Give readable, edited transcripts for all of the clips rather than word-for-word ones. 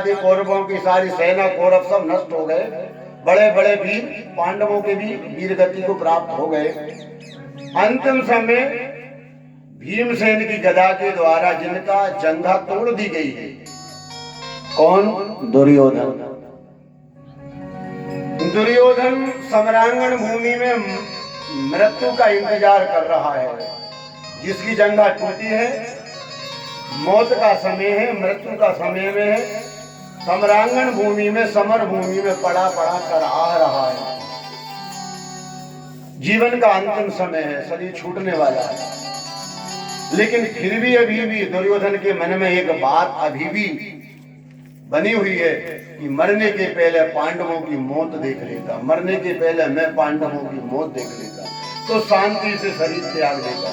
आगे कौरवों की सारी सेना कौरव सब नष्ट हो गए। बड़े बड़े वीर पांडवों के भी वीर गति को प्राप्त हो गए। अंतिम समय भीमसेन की गदा के द्वारा जिनका जंघा तोड़ दी गई है, कौन? दुर्योधन। दुर्योधन समरांगण भूमि में मृत्यु का इंतजार कर रहा है। जिसकी जंघा टूटी है, मौत का समय है, मृत्यु का समय में है, समरांगण भूमि में समर भूमि में पड़ा पड़ा कर आ रहा है। जीवन का अंतिम समय है, शरीर छूटने वाला है। लेकिन फिर भी अभी भी दुर्योधन के मन में एक बात अभी भी बनी हुई है कि मरने के पहले पांडवों की मौत देख लेता, मरने के पहले मैं पांडवों की मौत देख लेता तो शांति से शरीर त्याग देता।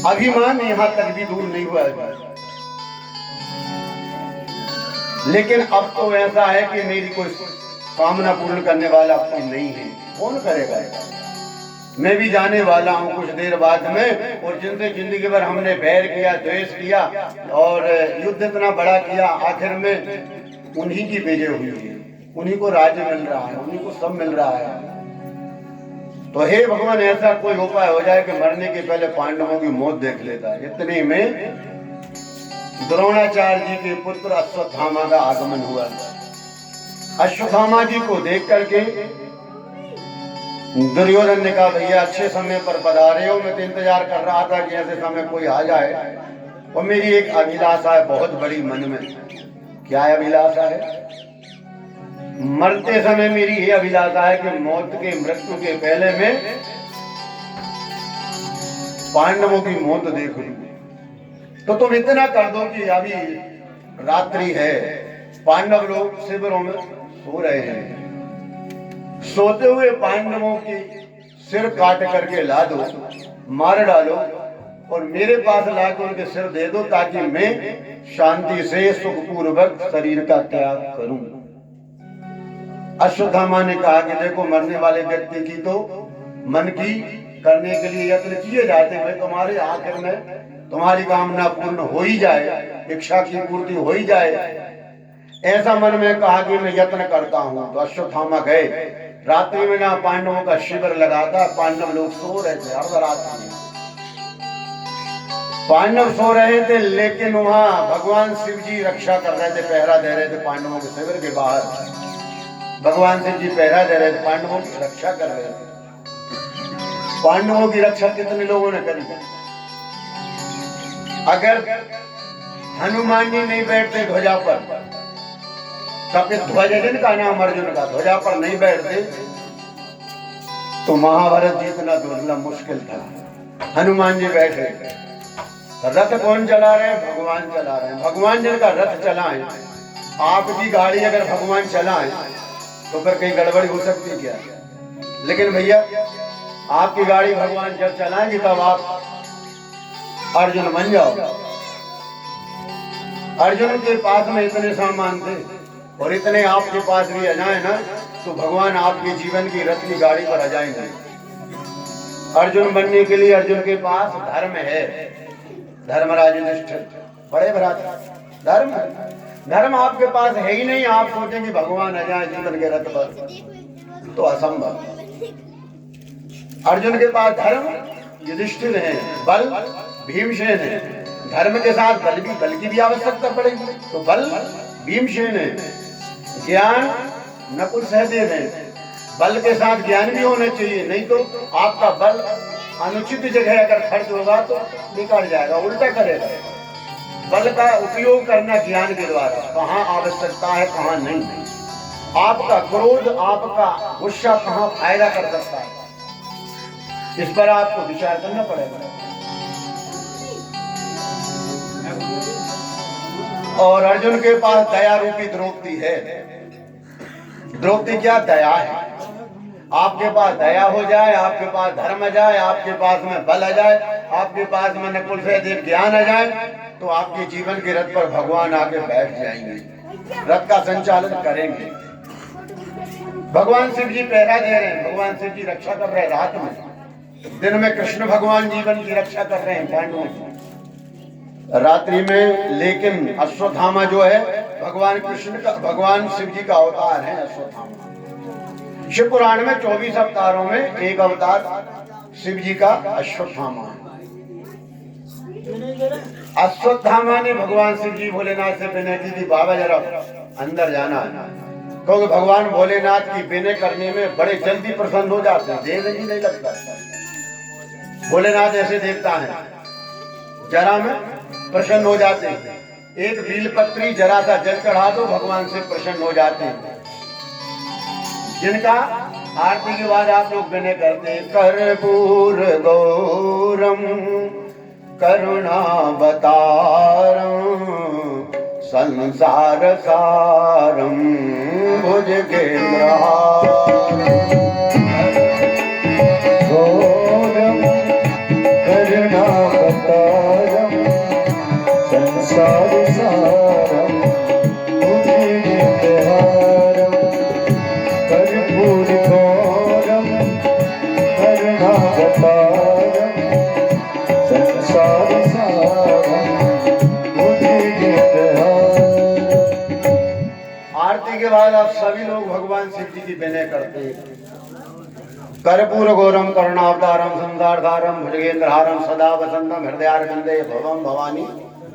अभिमान यहां तक भी दूर नहीं हुआ है। लेकिन अब तो ऐसा है कि मेरी कोई कामना पूर्ण करने वाला कोई नहीं है, कौन करेगा? मैं भी जाने वाला हूं कुछ देर बाद में, और जिनसे जिंदगी भर हमने बैर किया, द्वेष किया और युद्ध इतना बड़ा किया, आखिर में उन्हीं की विजय हुई है, उन्हीं को राज्य मिल रहा है, उन्हीं को सब मिल रहा है। तो हे भगवान, ऐसा कोई उपाय हो जाए कि मरने के पहले पांडवों की मौत देख लेता। इतने में द्रोणाचार्य जी के पुत्र अश्वत्थामा का आगमन हुआ। अश्वत्थामा जी को देख करके दुर्योधन ने कहा, भैया अच्छे समय पर पधारे हो, मैं तो इंतजार कर रहा था कि ऐसे समय कोई आ जाए। और मेरी एक अभिलाषा है बहुत बड़ी मन में। क्या अभिलाषा है? मरते समय मेरी ये अभिलाषा है कि मौत के मृत्यु के पहले में पांडवों की मौत देख लूं। तो तुम इतना कर दो कि अभी रात्रि है, पांडव लोग शिविरों में सो रहे हैं, सोते हुए पांडवों की सिर काट करके ला दो, मार डालो और मेरे पास लाकर उनके सिर दे दो, ताकि मैं शांति से सुखपूर्वक शरीर का त्याग करूं। अश्वत्थामा ने कहा कि देखो, मरने वाले व्यक्ति की तो मन की करने के लिए यत्न किए जाते हैं, तुम्हारे आखिर में तुम्हारी कामना पूर्ण हो ही जाए, इच्छा की पूर्ति हो ही जाए, ऐसा मन में कहा कि मैं यत्न करता हूं। तो अश्वत्थामा गए। रात्रि में ना पांडवों का शिविर लगा था, पांडव लोग सो रहे थे। अर्धरात्रि में पांडव सो रहे थे, लेकिन वहां भगवान शिव जी रक्षा कर रहे थे, पहरा दे रहे थे पांडवों के शिविर के बाहर। भगवान शिव जी पहरा दे रहे थे, पांडवों की रक्षा कर रहे थे। पांडवों की रक्षा कितने लोगों ने करी? अगर हनुमान जी नहीं बैठते ध्वजा पर, कपिल ध्वज जिनका नाम अर्जुन का, ध्वजा पर नहीं बैठते तो महाभारत जीतना दुर्लभ मुश्किल था। हनुमान जी बैठे, रथ कौन चला रहे हैं? भगवान चला रहे हैं। भगवान जिनका रथ चलाएं, आपकी गाड़ी अगर भगवान चलाएं तो फिर कहीं गड़बड़ी हो सकती है क्या? लेकिन भैया, आपकी गाड़ी भगवान जब चलाएंगे तब आप अर्जुन बन जाओ। अर्जुन के पास में इतने सामान थे, और इतने आपके पास भी आ जाए ना तो भगवान आपके जीवन की रथ की गाड़ी पर आ जाएंगे। अर्जुन बनने के लिए अर्जुन के पास धर्म है। धर्मराज युधिष्ठिर बड़े भ्राता, धर्म आपके पास है ही नहीं। आप सोचेंगे भगवान आ जाए जीवन के रथ पर, तो असंभव। अर्जुन के पास धर्म युधिष्ठिर है, बल भीमसेन है। धर्म के साथ बल की भी आवश्यकता पड़ेगी, तो बल भीमसेन है। ज्ञान नकुल सहदेव है। बल के साथ ज्ञान भी होना चाहिए, नहीं तो आपका बल अनुचित जगह अगर खर्च होगा तो बिगड़ जाएगा, उल्टा करेगा। बल का उपयोग करना ज्ञान के द्वारा, कहाँ आवश्यकता है कहाँ नहीं। आपका क्रोध, आपका गुस्सा कहाँ फायदा कर सकता है, इस पर आपको विचार करना पड़ेगा। और अर्जुन के पास दया रूपी द्रौपदी है। द्रौपदी क्या? दया है। आपके पास दया हो जाए, आपके पास धर्म आ जाए, आपके पास में बल आ जाए, आपके पास में नकुल सहदेव ज्ञान आ जाए, तो आपके जीवन के रथ पर भगवान आके बैठ जाएंगे, रथ का संचालन करेंगे। भगवान शिव जी पहरा दे रहे हैं, भगवान शिव जी रक्षा कर रहे हैं रात में। दिन में कृष्ण भगवान जीवन की रक्षा कर रहे हैं पांडवों की। रात्रि में। लेकिन अश्वत्थामा जो है भगवान कृष्ण का, भगवान शिव जी का अवतार है अश्वत्थामा। शिव पुराण में 24 अवतारों में एक अवतार शिव जी का अश्वत्थामा है। अश्वत्थामा ने भगवान शिव जी भोलेनाथ से विनती की, बाबा जरा अंदर जाना है, क्योंकि भगवान भोलेनाथ की विनय करने में बड़े जल्दी प्रसन्न हो जाते हैं, देर नहीं लगता। भोलेनाथ ऐसे देखता है, जरा में प्रसन्न हो जाते हैं। एक बीलपत्री जरा सा जल चढ़ा दो, भगवान से प्रसन्न हो जाते हैं। जिनका आरती के बाद आप लोग विनय करते हैं, कर्पूर गौरम करुणावतारम संसार सारम भुजगेन्द्रहारम गौरम करुणावतारम संसार सारम भुजगेन्द्रहारम कर्पूर गौरम करुणावतारम संसार सारम भुजगेन्द्रहारम। आरती के बाद आप सभी लोग भगवान शिव जी की विनय करते हैं। कर्पूर गौरम करुणावतारम संसारधारम भुजगेन्द्रहारम सदा वसंतम हृदयारविंदे भवम भवानी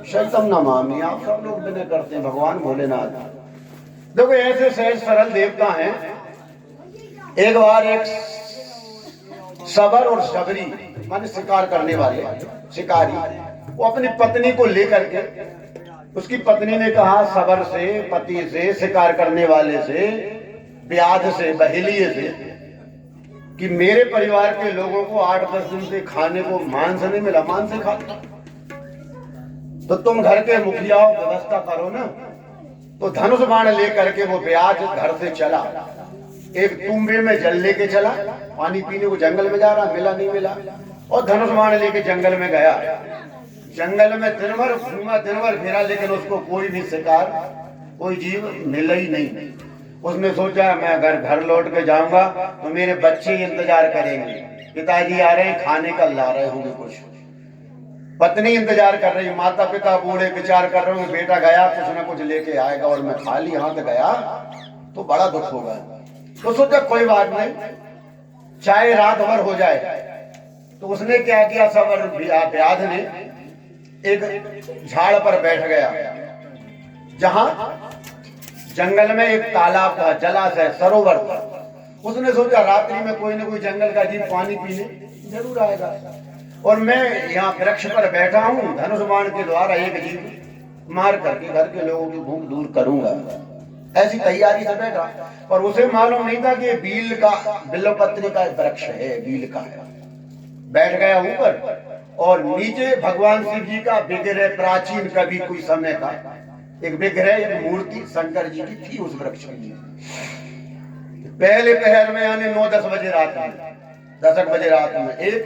शैतम नमामि। आप सब लोग विनय करते हैं भगवान भोलेनाथ। देखो ऐसे सहज सरल देवता हैं। एक बार एक सबर और सबरी माने शिकार करने वाले शिकारी, वो अपनी पत्नी को लेकर के, उसकी पत्नी ने कहा सबर से, पति से, शिकार करने वाले से, ब्याज से, बहेलिए से, कि मेरे परिवार के लोगों को 8-10 दिन से खाने को मांस नहीं मिला, मांस से खाते, तो तुम घर के मुखिया व्यवस्था करो ना। तो धनुष बाण लेकर के वो ब्याज घर से चला, एक तुंबे में जल लेके चला, पानी पीने को जंगल में जा रहा, मिला नहीं मिला, और धनुष बाण लेके जंगल में गया। जंगल में दिन भर घूमा, दिन भर फिरा, लेकिन उसको कोई भी शिकार, कोई जीव मिला ही नहीं। उसने सोचा मैं अगर घर लौट के जाऊंगा तो मेरे बच्चे इंतजार करेंगे, पिताजी आ रहे हैं, खाने का ला रहे होंगे कुछ, पत्नी इंतजार कर रही, माता पिता बूढ़े विचार कर रहे होंगे बेटा गया कुछ ना कुछ लेके आएगा और मैं खाली हाथ गया तो बड़ा दुख होगा। तो सोचा कोई बात नहीं, चाहे रात भर हो जाए। तो उसने क्या किया, सबर ब्याज ने एक झाड़ पर बैठ गया, जहां जंगल में एक तालाब था, जलाशय, सरोवर था। उसने सोचा रात्रि में कोई ना कोई जंगल का जीव पानी पीने जरूर आएगा, और मैं यहाँ वृक्ष पर बैठा हूँ, धनुष बाण के द्वारा एक जीव मार करके घर के लोगों की भूख दूर करूंगा। ऐसी तैयारी से बैठा, और उसे मालूम नहीं था कि बील का, बिल्वपत्री का वृक्ष है, बील का है। बैठ गया ऊपर, और नीचे भगवान शिव जी का विग्रह, प्राचीन कभी कोई समय का एक विग्रह, एक मूर्ति शंकर जी की थी उस वृक्ष में। पहले पहर में यानी 9-10 बजे रात में, 10 बजे रात में एक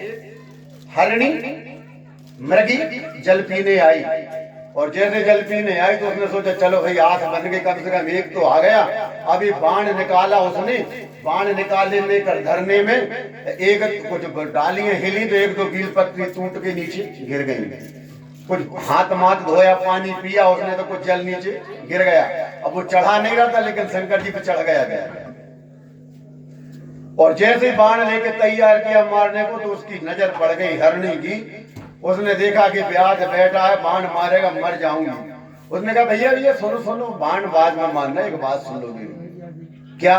हरिणी मृगी जल पीने आई, और जैसे जल पीने आई तो उसने सोचा चलो भाई आंख बन गई, कम से कम एक तो आ गया। अभी बाण निकाला उसने, बाण निकालने कर धरने में एक कुछ डालियां हिली तो एक दो बीलपत्री टूट के नीचे गिर गई। कुछ हाथ माथ धोया, पानी पिया उसने तो कुछ जल नीचे गिर गया। अब वो चढ़ा नहीं रहा था, लेकिन शंकर जी पे चढ़ गया। और जैसे बाण लेके तैयार किया मारने को, तो उसकी नजर पड़ गई हरणी की। उसने देखा कि ब्याज बैठा है, बाण मारेगा, मर जाऊंगी। उसने कहा भैया भैया सुनो सुनो, बाण बाद में मारना, एक बात सुन लोगे क्या?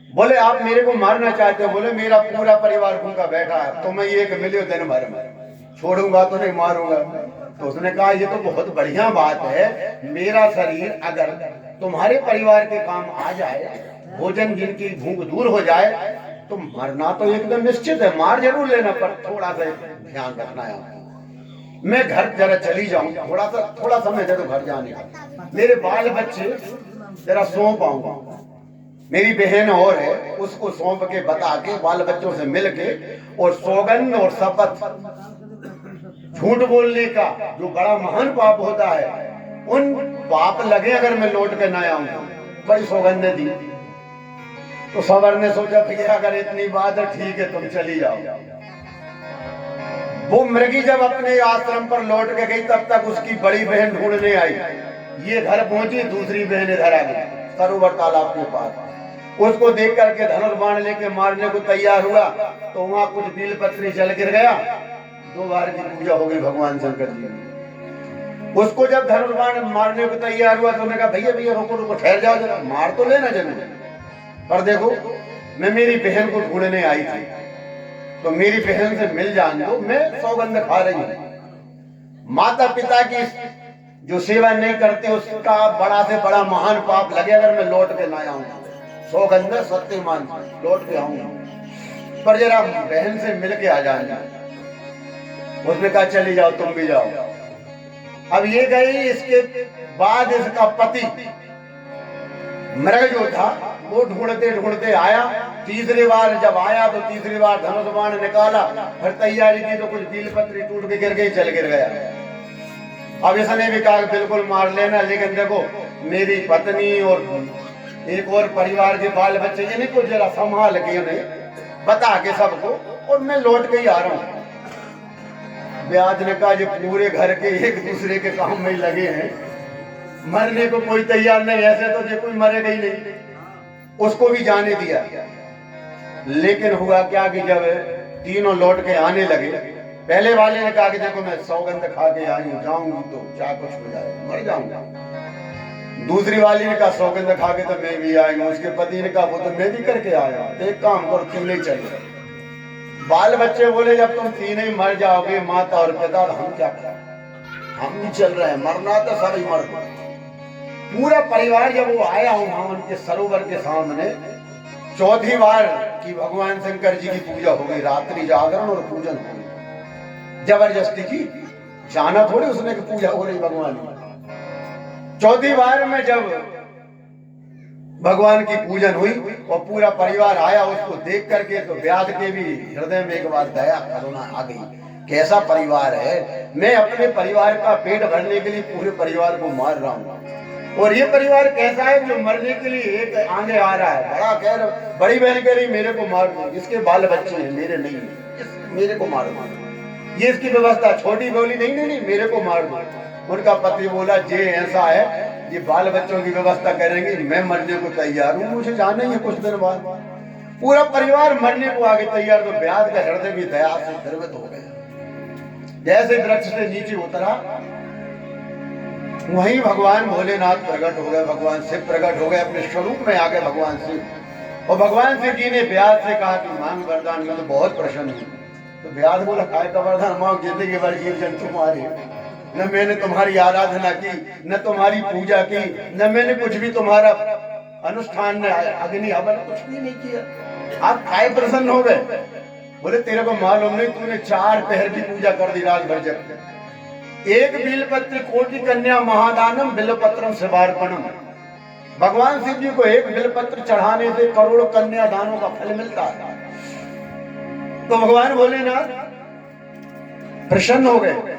बोले आप मेरे को मारना चाहते हो? बोले मेरा पूरा परिवार भूखा बैठा है, तो मैं एक मिलियो दिन भर में छोड़ूंगा तो नहीं मारूंगा। तो उसने कहा ये तो बहुत बढ़िया बात है, मेरा शरीर अगर तुम्हारे परिवार के काम आ जाए, भोजन जिनकी भूख दूर हो जाए, तो मरना तो एकदम निश्चित है, मार जरूर लेना, पर थोड़ा सा ध्यान रखना है आपको। मैं घर जरा चली जाऊं, थोड़ा समय दे दो घर जाने का, मेरे बाल बच्चे जरा सौंप आऊंगा, मेरी बहन और है उसको सौंप के बता के बाल बच्चों से मिल के, और सौगंध और शपथ, झूठ बोलने का जो बड़ा महान पाप होता है, उन पाप लगे अगर मैं लौट के ना आऊंगा, बड़ी सौगंध दी। तो सबर ने सोचा भैया अगर इतनी बात है ठीक है तुम चली जाओ। वो मृगी जब अपने आश्रम पर लौट के गई तब तक उसकी बड़ी बहन ढूंढने आई। ये घर पहुंची, दूसरी बहन इधर आ गई सरोवर तालाब के पास। उसको देख करके धनुष बाण लेके मारने को तैयार हुआ तो वहां कुछ बील पत्री जल गिर गया। 2 बार की पूजा हो गई भगवान शंकर जी की। उसको जब धनुष बाण मारने को तैयार हुआ तो उन्होंने कहा भैया भैया रुको रुको, ठहर जाओ जरा, मार तो लेना जरूर, पर देखो मैं मेरी बहन को ढूंढने आई थी तो मेरी बहन से मिल जान दो, मैं सौगंध खा रही हूँ। माता पिता की जो सेवा नहीं करते उसका बड़ा से बड़ा महान पाप लगे अगर मैं लौट के ना आऊं। सौगंध सत्य मान लौट के आऊंगा, पर जरा बहन से मिल के आ जाना। उसने कहा चली जाओ, तुम भी जाओ। अब ये गई, इसके बाद इसका पति मृग जो था वो ढूंढते ढूंढते आया। तीसरी बार जब आया तो तीसरी बार धनुष बाण निकाला, फिर तैयारी की तो कुछ बील पत्री टूट के गिर गई, जल गिर गया। अब इसने भी कहा बिल्कुल मार लेना, लेकिन देखो मेरी पत्नी और एक और परिवार के बाल बच्चे इनको जरा संभाल के उन्हें बता के सबको, और मैं लौट के ही आ रहा हूँ। ब्याज ने कहा जो पूरे घर के एक दूसरे के काम में लगे हैं, मरने को कोई तैयार नहीं, ऐसे तो जो कोई मरेगा ही नहीं। उसको भी जाने दिया, लेकिन हुआ क्या कि जब तीनों लौट के आने लगे, पहले वाले ने कहा कि देखो मैं सौगंध खा के आई हूं, जाऊंगी तो क्या कुछ हो जाए, मर जाऊंगा। दूसरी वाली ने कहा सौगंध खा के तो मैं भी आई हूं। उसके पति ने कहा वो तो मैं भी करके आया, एक काम करो तीनों ही चल गए। बाल बच्चे बोले जब तुम तीनों ही मर जाओगे माता और पिता, हम क्या करें, हम भी चल रहे हैं, मरना तो सब ही मर गए। पूरा परिवार जब वो आया वहां उनके सरोवर के सामने, चौथी बार की भगवान शंकर जी की पूजा हो गई, रात्रि जागरण और पूजन हो गई। जबरदस्ती की जाना थोड़ी उसने की पूजा हो रही भगवान की। चौथी बार में जब भगवान की पूजन हुई और पूरा परिवार आया उसको देख करके, तो व्याध के भी हृदय में एक बार दया करुणा आ गई। कैसा परिवार है, मैं अपने परिवार का पेट भरने के लिए पूरे परिवार को मार रहा हूँ, और ये परिवार कैसा है जो मरने के लिए एक आगे आ रहा है। बड़ा कह रहा, बड़ी बहन कह रही मेरे को मार दो, इसके बाल बच्चे हैं मेरे नहीं, मेरे को मार दो, ये इसकी व्यवस्था। छोटी बोली नहीं नहीं नहीं मेरे को मार दो। उनका पति बोला जे ऐसा है, ये बाल बच्चों की व्यवस्था करेंगे, मैं मरने को तैयार हूँ, मुझे जाना ही है कुछ दिन बाद। पूरा परिवार मरने को आगे तैयार, तो ब्याज का हृदय भी दया से द्रवित हो गया। जैसे वृक्ष से नीचे उतरा, वहीं भगवान भोलेनाथ प्रकट हो गए, भगवान शिव प्रकट हो गए, अपने स्वरूप में आ गए भगवान शिव। और भगवान शिव जी ने ब्याज से कहा कि मांग वरदान, में तो बहुत प्रसन्न हूँ। तो ब्याज बोला काय का वरदान मांग, जिंदगी भर जीव जंतु मारे, न मैंने तुम्हारी आराधना की, न तुम्हारी पूजा की, न मैंने कुछ भी तुम्हारा अनुष्ठान में अग्नि हवन कुछ भी नहीं किया, आप काय प्रसन्न हो गए। बोले तेरे को मालूम नहीं, तूने 4 पहर की पूजा कर दी रात भर जब। एक बिलपत्र कोटि कन्या महादानम बिलपत्रम शिवार्पणम। भगवान शिव जी को एक बिलपत्र चढ़ाने से करोड़ों कन्या दानों का फल मिलता है। तो भगवान भोलेनाथ प्रसन्न हो गए।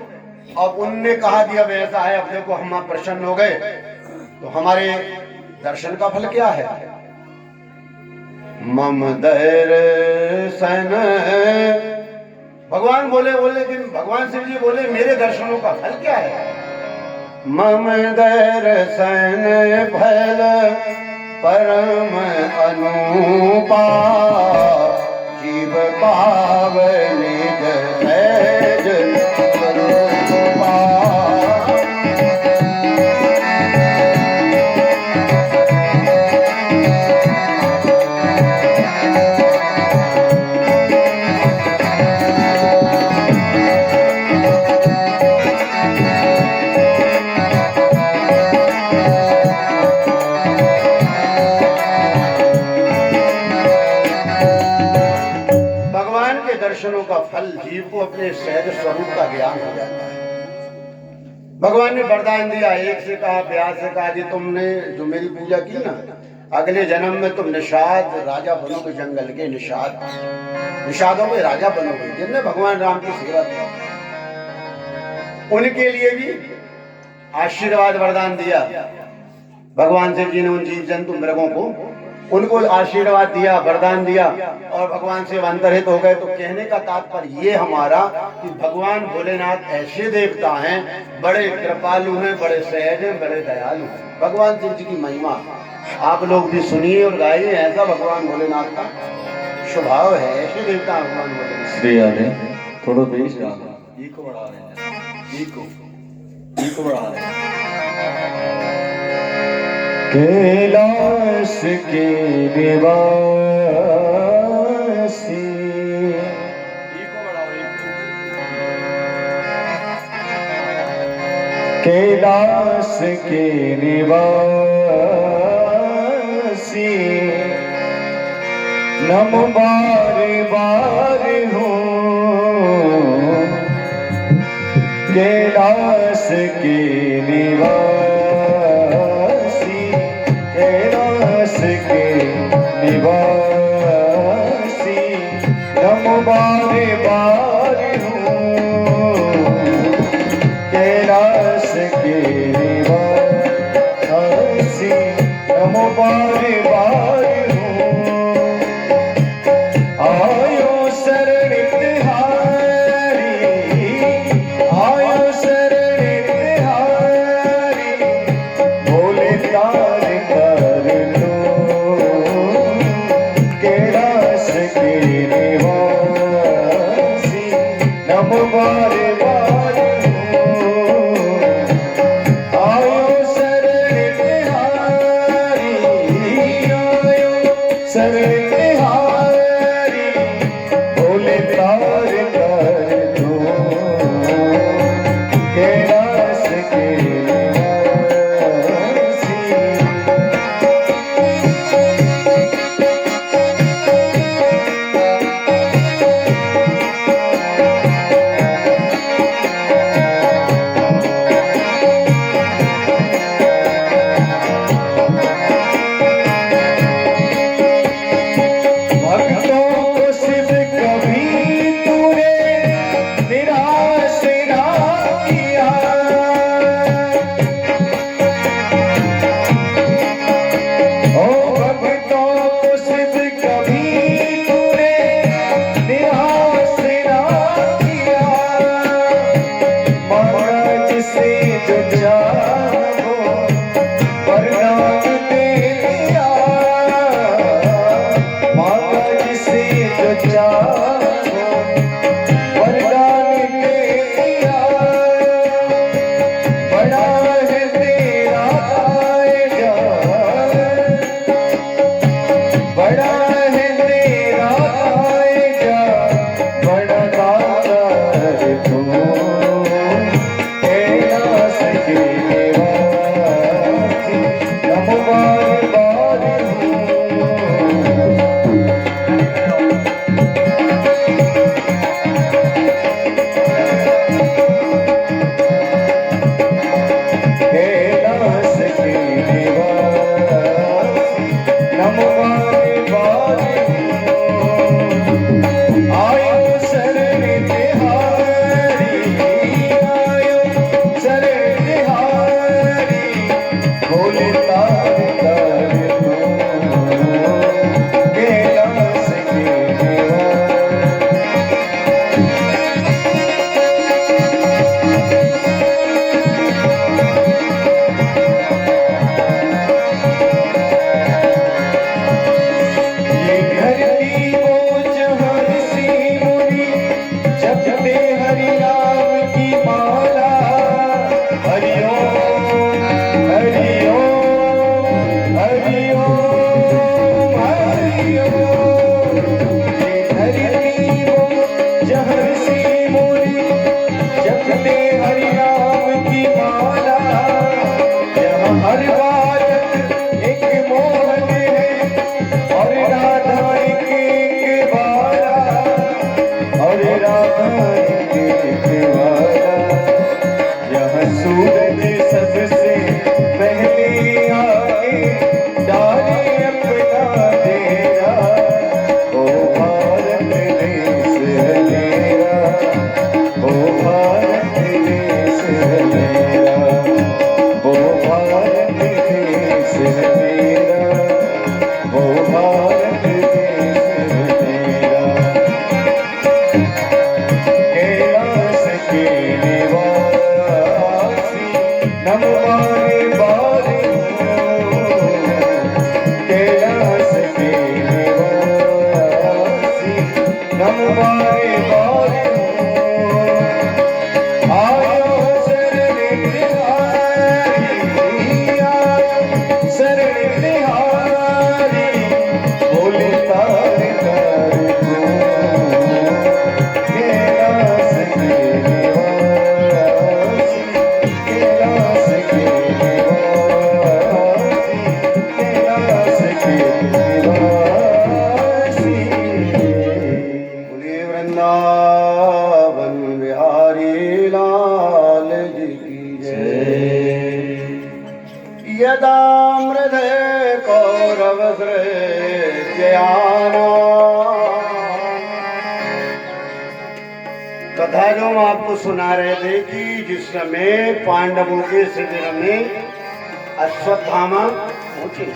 अब उनने कहा कि अब ऐसा है, अब देखो हम प्रसन्न हो गए तो हमारे दर्शन का फल क्या है। मम दर्शन, भगवान बोले लेकिन भगवान शिव जी बोले मेरे दर्शनों का फल क्या है। मम दर्शन फल परम अनुपा, जीव पावन सहज स्वरूपा। दर्शनों का फल जीव को अपने सहज स्वरूप का ज्ञान हो जाता है। भगवान ने वरदान दिया, एक से कहा ब्याज से कहा कि तुमने जो मेरी पूजा की ना, अगले जन्म में तुम निषाद राजा बनोगे, जंगल के निषादों में राजा बनोगे, जिनने भगवान राम की सेवा की। उनके लिए भी आशीर्वाद वरदान दिया। भगवान शिव जी ने उन जीव जंतु मृगों को उनको आशीर्वाद दिया, वरदान दिया और भगवान से अंतरहित हो गए। तो कहने का तात्पर्य ये हमारा कि भगवान भोलेनाथ ऐसे देवता हैं, बड़े कृपालु हैं, बड़े सहज हैं, बड़े दयालु हैं। भगवान शिव जी की महिमा आप लोग भी सुनिए और गाइए। ऐसा भगवान भोलेनाथ का स्वभाव है, ऐसे देवता भगवान भोलेनाथ। श्री राधे। थोड़ा बेस गाना, इको बढ़ा रहे हैं, इको बढ़ा रहे हैं। कैलाश के निवासी, इको बढ़ाओ, कैलाश के निवासी, नम बार बार हो कैलाश के निवासी, कैलाश के निवासी, नम बार बार हो कैलाश के निवासी, नम बार बार हो आयो शरण तिहारी, आयो शरण तिहारी, भोले तार कर लो कैलाश के निवासी, नम बार बार हो आयो शरण तिहारी, आयो शरण तिहारी, भोले तार कर दो कैलाश के निवासी। भक्तों को शिव कभी तूने निराश ना किया, ओ भक्तों को शिव कभी तूने निराश ना किया, महाराज से जो चाहो वरदान दे दिया, महाराज से जो चाहो वरदान दे दिया, बड़ा है तेरा कायजा, बड़ा है तेरा कायजा, बड़ा दाता है तू कैलाश के निवासी, नम बार बार हो कैलाश के निवासी, नम बार बार भारत देश तेरा, कैलाश के निवासी नम मारे बारे हो, कैलाश के निवासी नम मारे बारे हो, आयो शरण बिहारी, आयो शरण बिहारी, बोले तार तार को, कैलाश के निवासी, कैलाश के निवासी, कैलाश के निवासी। बोलिए वृंदावन बिहारी लाल जी की जय। यदा मृधे कौरव जयाना, कथा जो हम आपको सुना रहे थे कि जिस समय पांडवों के शिविर में अश्वत्थामा पहुंचे,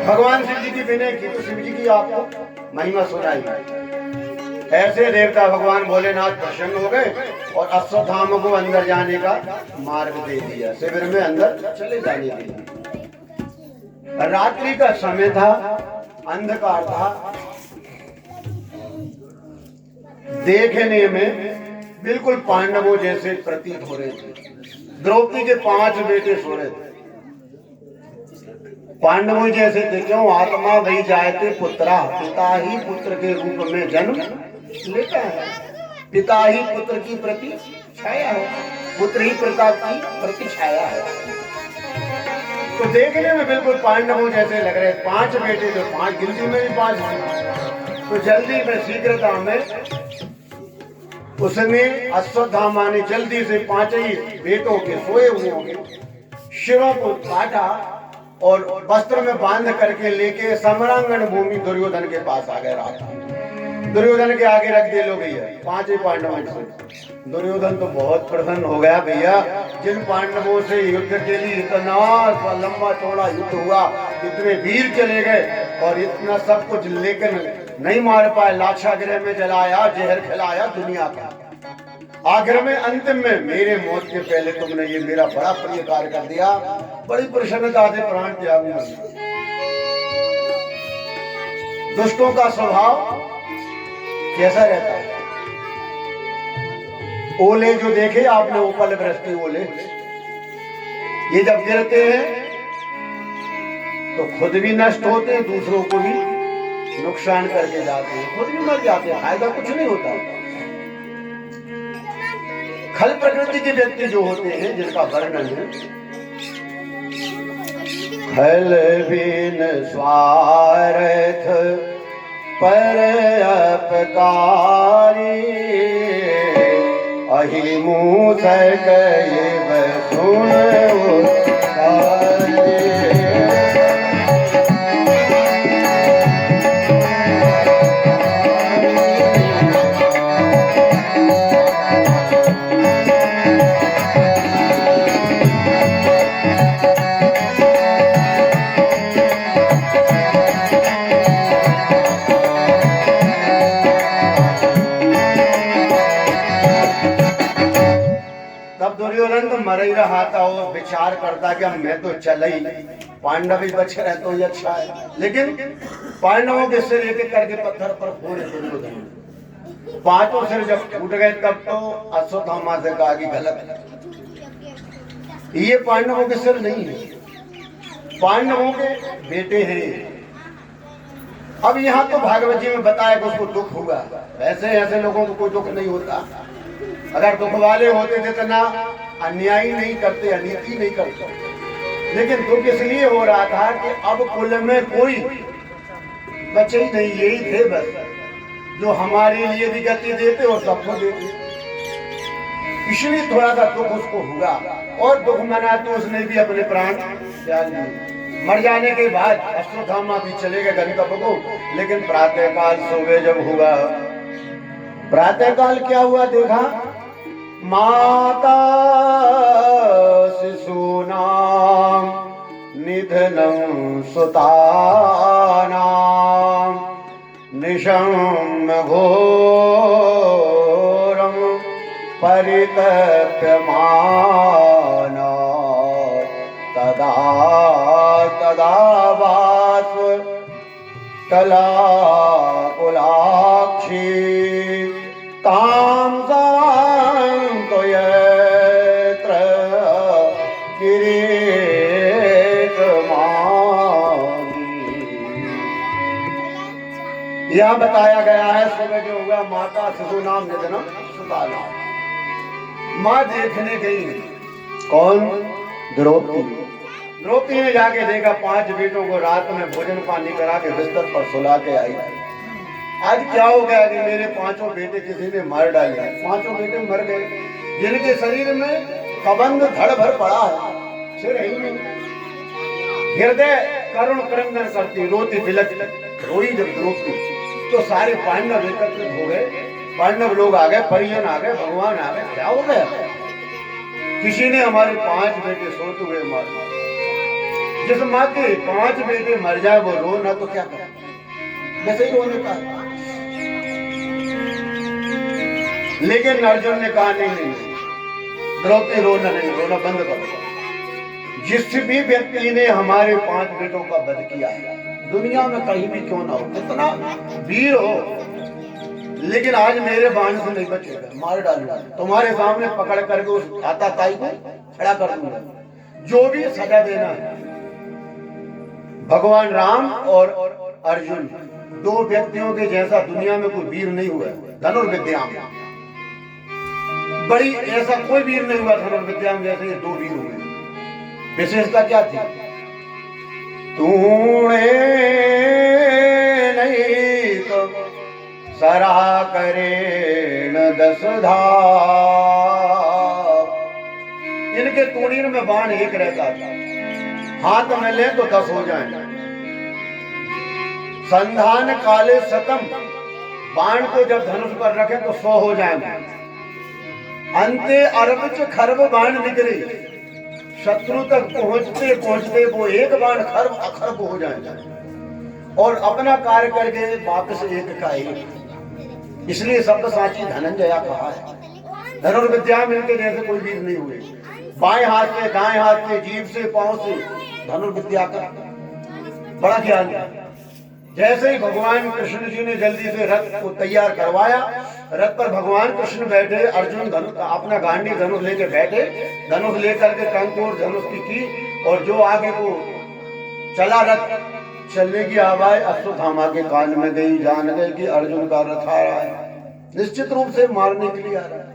भगवान शिव जी की विनय की तो शिव जी की आपको महिमा सुनाई। ऐसे देवता भगवान भोलेनाथ प्रसन्न हो गए और अश्वत्थामा को अंदर जाने का मार्ग दे दिया, शिविर में अंदर चले जाने के लिए। रात्रि का समय था, अंधकार था, देखने में बिल्कुल पांडवों जैसे प्रतीत हो रहे थे। द्रौपदी के 5 बेटे सो रहे थे, पांडवों जैसे थे। क्यों? आत्मा वही जायते पुत्रा, पिता ही पुत्र के रूप में जन्म लेता है, पिता ही पुत्र की प्रति छाया है, पुत्र ही पिता की प्रति छाया है। तो देखने में बिल्कुल पांडवों जैसे लग रहे। 5 बेटे थे, 5 गिनती में भी 5 थे। तो जल्दी में शीघ्रता में उसने अश्वत्थामा ने जल्दी से 5 ही बेटों के सोए हुए शिरों को काटा और वस्त्र में बांध करके लेके समरांगण भूमि दुर्योधन के पास आ गए। रात दुर्योधन के आगे रख दे लो भैया 5 ही पांडवों से। दुर्योधन तो बहुत प्रसन्न हो गया भैया, जिन पांडवों से युद्ध के लिए इतना लंबा चौड़ा युद्ध हुआ, इतने वीर चले गए और इतना सब कुछ लेकिन नहीं मार पाए, लाक्षागृह में जलाया, जहर खिलाया दुनिया का। आखिर में अंतिम में मेरे मौत के पहले तुमने ये मेरा बड़ा प्रिय कार्य कर दिया, बड़ी प्रसन्नता से प्राण त्यागूंगा। दुष्टों का स्वभाव कैसा रहता है? ओले जो देखे आपने, उपल वृष्टि ओले, ये जब गिरते हैं तो खुद भी नष्ट होते हैं, दूसरों को भी नुकसान करके जाते हैं, खुद भी मर जाते हैं, फायदा कुछ नहीं होता। खल प्रकृति के व्यक्ति जो होते हैं, जिनका वर्णन है, खल बिन स्वार्थ पर अपकारी, अहि मूसक सुन दुर्योधन तो मर ही रहा था और विचार करता कि मैं तो चल ही, पांडव ही बचे रहे तो ये अच्छा है। लेकिन पांडवों के सिर एक एक करके पत्थर पर फोड़े दुर्योधन। 5 सिर जब टूट गए तब तो अश्वत्थामा से कहा कि गलत है, ये पांडवों के सिर नहीं है, पांडवों के बेटे हैं। अब यहाँ तो भागवत जी में बताया कि उसको दुख हुआ, वैसे ऐसे लोगों को कोई दुख नहीं होता। अगर दुख वाले होते थे तो ना अन्याय नहीं करते, अनीति नहीं करते। लेकिन दुख इसलिए हो रहा था कि अब कुल में कोई बचे ही नहीं, यही थे बस जो हमारे लिए भी गति देते और सबको देते, इसलिए थोड़ा सा दुख उसको हुआ। और दुख मना तो उसने भी अपने प्राण त्याग दिए। मर जाने के बाद अश्वत्थामा भी चले गए गंतव्य को। लेकिन प्रातः काल सुबह जब हुआ, प्रातः काल क्या हुआ देखा, माता शिशु नाम निधनानी निधनं सुतानां निशम्य घोरं परितप्यमाना तदा तदा वास्व कलाकुलाक्षी तां सान्त्वयत्र किरीटमाली। यह बताया गया है सुबह जो हुआ माता शिशु नाम निधनम सुतानाम। माँ देखने गई, कौन? द्रौपदी। द्रौपदी ने जाके देखा 5 बेटों को रात में भोजन पानी करा के बिस्तर पर सुला के आई। आज क्या हो गया कि मेरे 5 बेटे किसी ने मार डाले। 5 बेटे मर गए, जिनके शरीर में कबंध धड़ भर पड़ा है, सिर ही नहीं। हृदय करुण क्रंदन करती, रोती बिलख रोई जब द्रौपदी, तो सारे पांडव एकत्रित हो गए। पांडव लोग आ गए, परिजन आ गए, भगवान आ गए। क्या हो गया? किसी ने हमारे 5 बेटे सोते हुए मार दिए। जिस माँ के 5 बेटे मर जाए वो रो ना तो क्या करे? वैसे ही रोने का। लेकिन अर्जुन ने कहा नहीं, द्रौपदी रोना नहीं, रोना बंद करो। जिस भी व्यक्ति ने हमारे 5 बेटों का वध किया है, दुनिया में कहीं भी क्यों ना हो, कितना वीर हो, लेकिन आज मेरे बाण से नहीं बचेगा, मार डालूंगा। तुम्हारे सामने पकड़ करके उस आताताई को खड़ा कर दूंगा। जो भी सजा देना है। भगवान राम और अर्जुन 2 व्यक्तियों के जैसा दुनिया में कोई वीर नहीं हुआ। धनुर्विद्या में बड़ी ऐसा कोई वीर नहीं हुआ धनुर्विद्या में जैसे ये 2 वीर हुए। विशेषता क्या थी? तूने नहीं तो सरा करेण 10 धार। इनके तूणीर में बाण एक रहता था, हाथ में ले तो 10 हो जाए। संधान काले शतम, बाण को जब धनुष पर रखे तो 100 हो जाएंगे। अंते अरब खरब बाण निकले, शत्रु तक पहुंचते पहुंचते वो एक बाण खरब अखरब हो जाएगा और अपना कार्य करके वापस एक का एक। इसलिए शब्द साची धनंजया कहा है। धनुर्विद्या में इनके जैसे कोई वीर नहीं हुए। बाएं हाथ से, दाएं हाथ से, जीभ से, पांव से धनुर्विद्या का बड़ा ज्ञान है। जैसे ही भगवान कृष्ण जी ने जल्दी से रथ को तैयार करवाया, रथ पर भगवान कृष्ण बैठे, अर्जुन धनुष अपना गांडी धनुष लेके बैठे, धनुष लेकर के टंकोर धनुष की और जो आगे को चला रथ, चलने की आवाज अश्वत्थामा के कान में गई। जान गए कि अर्जुन का रथ आ रहा है, निश्चित रूप से मारने के लिए आ रहा है।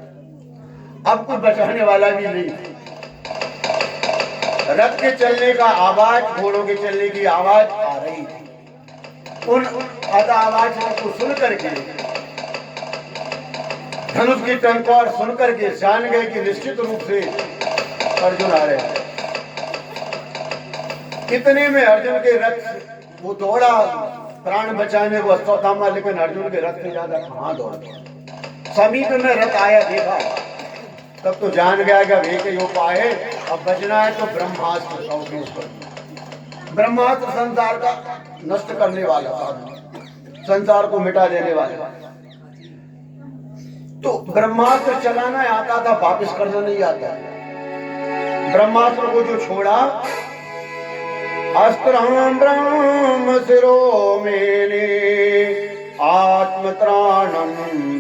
अब कोई बचाने वाला भी नहीं। रथ के चलने का आवाज, घोड़ों के चलने की आवाज आ रही थी। उन आवाज को सुन करके, धनुष की टंकार सुन करके जान गए कि निश्चित रूप से अर्जुन आ रहे हैं। इतने में अर्जुन के रथ वो दौड़ा प्राण बचाने को अश्वत्थामा, लेकिन अर्जुन के रथ से ज्यादा कहां दौड़ा। समीप में रथ आया, देखा, तब तो जान गया कि अब एक ही उपाय है, अब बचना है तो ब्रह्मास्त्र का उपयोग करना। ब्रह्मास्त्र संसार का नष्ट करने वाला साधन, संसार को मिटा देने वाला। तो ब्रह्मास्त्र चलाना आता था, वापस करना नहीं आता। ब्रह्मास्त्र को जो छोड़ा, अस्त्रं ब्रह्म शिरो मेने आत्मत्राणं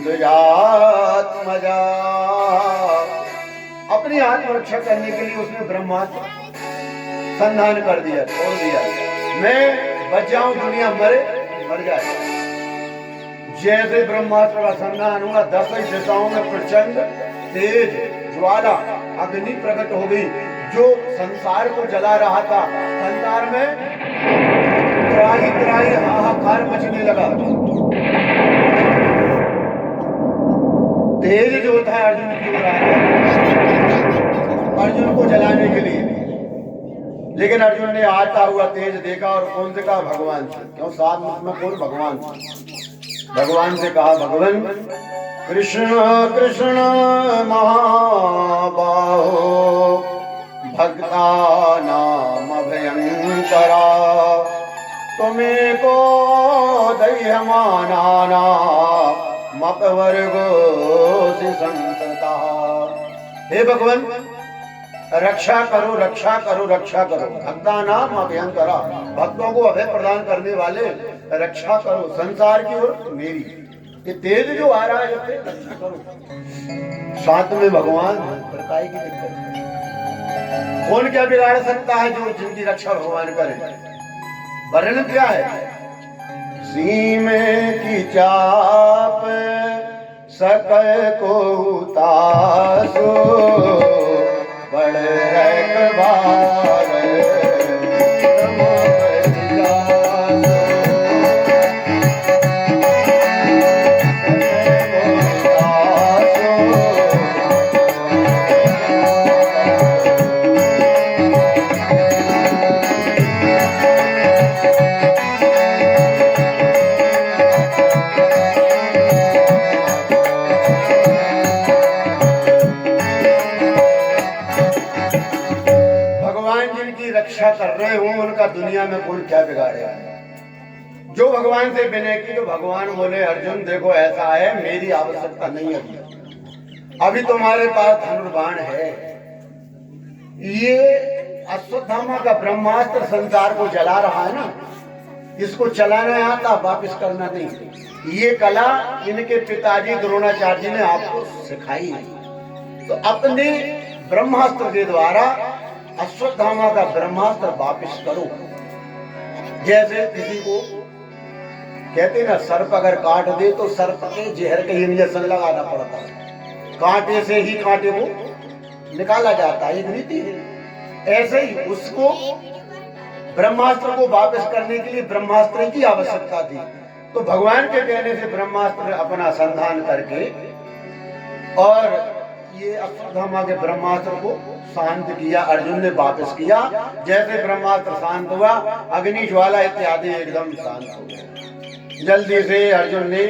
द्विजात्मजा। अपनी आत्मरक्षा करने के लिए उसने ब्रह्मास्त्र संधान कर दिया, छोड़ दिया। मैं बच जाऊं, दुनिया मरे मर जाए। जैसे ब्रह्मास्त्र का संधान हुआ, 10 दिशाओं में प्रचंड तेज ज्वाला अग्नि प्रकट हो गई, जो संसार को जला रहा था। संसार में त्राही त्राही हाहाकार मचने लगा। तेज जो था अर्जुन की ओर आया, अर्जुन को जलाने के लिए। लेकिन अर्जुन ने आता हुआ तेज देखा और कौन से कहा? भगवान से। क्यों? 7 मुख में कौन? भगवान से। भगवान से कहा, भगवान कृष्ण कृष्ण महाबाहो भक्ता नाम भयंकर करा, तुम्हें को दह्य मानाना मकवर गो से संतता। हे भगवान, रक्षा करो रक्षा करो रक्षा करो, भक्ता नाम अभयं करा, भक्तों को अभय प्रदान करने वाले रक्षा करो संसार की ओर मेरी, ये तेज जो आ रहा है ये रक्षा करो। साथ में भगवान प्रकाय की दिक्कत है, कौन क्या बिगाड़ सकता है जो जिनकी रक्षा भगवान करे। वर्णन क्या है, सीमे की चाप सकय को उतासो, बड़ रखवार कर रहे हो उनका दुनिया में कौन क्या बिगाड़ेगा। जो भगवान से विनय की तो भगवान बोले अर्जुन देखो ऐसा है, मेरी आवश्यकता नहीं है, अभी तुम्हारे पास धनुर्बाण है, ये अश्वत्थामा का ब्रह्मास्त्र संसार को जला रहा है ना, इसको चलाना आता वापस करना नहीं। ये कला इनके पिताजी द्रोणाचार्य ने आपको सिखाई है, तो अपने ब्रह्मास्त्र के द्वारा अश्वत्थामा का ब्रह्मास्त्र वापिस करो। जैसे किसी को कहते ना सर्प अगर काट दे तो सर्प के जहर का इंजेक्शन लगाना पड़ता है, कांटे से ही कांटे को निकाला जाता है, एक रीति है। ऐसे ही उसको ब्रह्मास्त्र को वापस करने के लिए ब्रह्मास्त्र की आवश्यकता थी, तो भगवान के कहने से ब्रह्मास्त्र अपना संधान करके और ये अश्वत्थामा के ब्रह्मास्त्र को शांत किया, अर्जुन ने वापस किया। जैसे ब्रह्मास्त्र शांत हुआ, अग्नि ज्वाला इत्यादि एकदम शांत हो गए। जल्दी से अर्जुन ने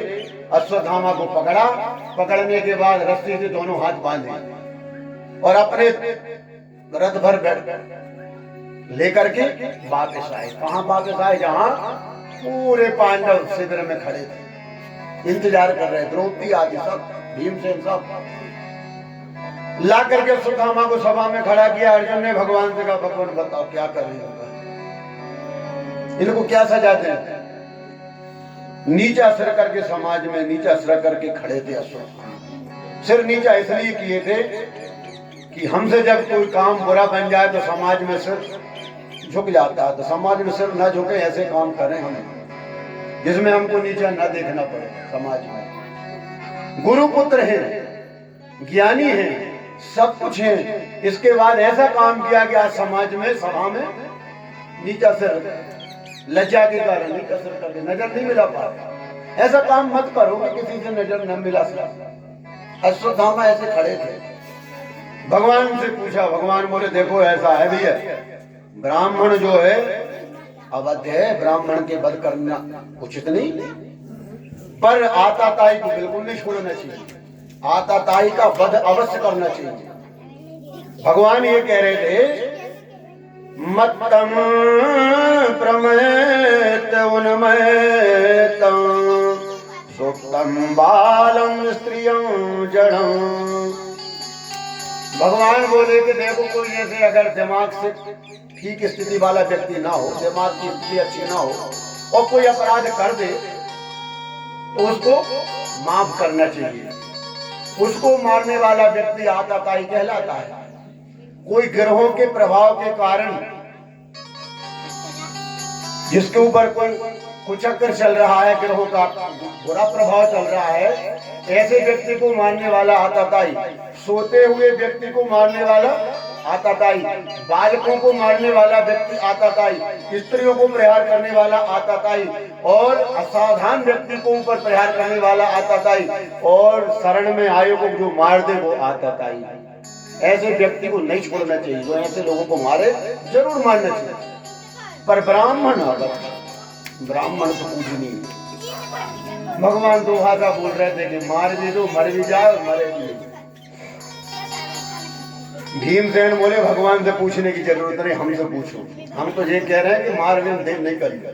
अश्वत्थामा को पकड़ा, पकड़ने के बाद रस्सी से दोनों हाथ बांधे और अपने रथ भर लेकर के वापस आए। कहाँ वापस आए? जहाँ पूरे पांडव शिविर में खड़े थे, इंतजार कर रहे, द्रौपदी आदि सब, भीमसेन सब ला करके अश्वत्थामा को सभा में खड़ा किया। अर्जुन ने भगवान से कहा भगवान बताओ क्या कर रहे हो, इनको क्या सजा दें? नीचा सिर करके समाज में नीचा सिर करके खड़े थे अश्वत्थामा। सिर नीचा इसलिए किए थे कि हमसे जब कोई काम बुरा बन जाए तो समाज में सिर झुक जाता है, तो समाज में सिर न झुके ऐसे काम करें हम जिसमें हमको नीचा न देखना पड़े। समाज में गुरु पुत्र हैं, ज्ञानी हैं, सब कुछ है, इसके बाद ऐसा काम किया कि आज समाज में सभा में नीचा सिर, लज्जा के कारण नीचा सिर करके नजर नहीं मिला पाया। ऐसा काम मत करो कि किसी से नजर न मिला सके। अश्वत्थामा ऐसे खड़े थे। भगवान से पूछा, भगवान बोले देखो ऐसा है भैया, ब्राह्मण जो है अवध है, ब्राह्मण के वध करना उचित नहीं, पर आताताई को बिल्कुल नहीं छोड़ना चाहिए, आताताई का वध अवश्य करना चाहिए। भगवान ये कह रहे थे मत्तम प्रमेत उन्मयतम सुप्तम बालम स्त्रियं जड़ं। भगवान बोले कि देखो कोई जैसे अगर दिमाग से ठीक स्थिति वाला व्यक्ति ना हो, दिमाग की स्थिति अच्छी ना हो और कोई अपराध कर दे तो उसको माफ करना चाहिए। उसको मारने वाला व्यक्ति आताताई कहलाता है। कोई ग्रहों के प्रभाव के कारण जिसके ऊपर कोई कुचक्र चल रहा है, ग्रहों का बुरा प्रभाव चल रहा है, ऐसे व्यक्ति को मारने वाला आताताई, सोते हुए व्यक्ति को मारने वाला आताताई, बालकों को मारने वाला व्यक्ति आताताई, स्त्रियों को प्रहार करने वाला आताताई और असावधान व्यक्ति को ऊपर प्रहार करने वाला आताताई और शरण में आए को जो मार दे वो आताताई। ऐसे व्यक्ति को नहीं छोड़ना चाहिए, वो ऐसे लोगों को मारे जरूर मारना चाहिए। पर ब्राह्मण ब्राह्मण तो पूजनीय। भगवान दो भाषा बोल रहे थे कि मार भी दो, मर भी जाए और मरे भी। भीमसेन बोले भगवान से पूछने की जरूरत नहीं, हमसे पूछो। हम तो ये कह रहे हैं कि मार में देव नहीं करेगा।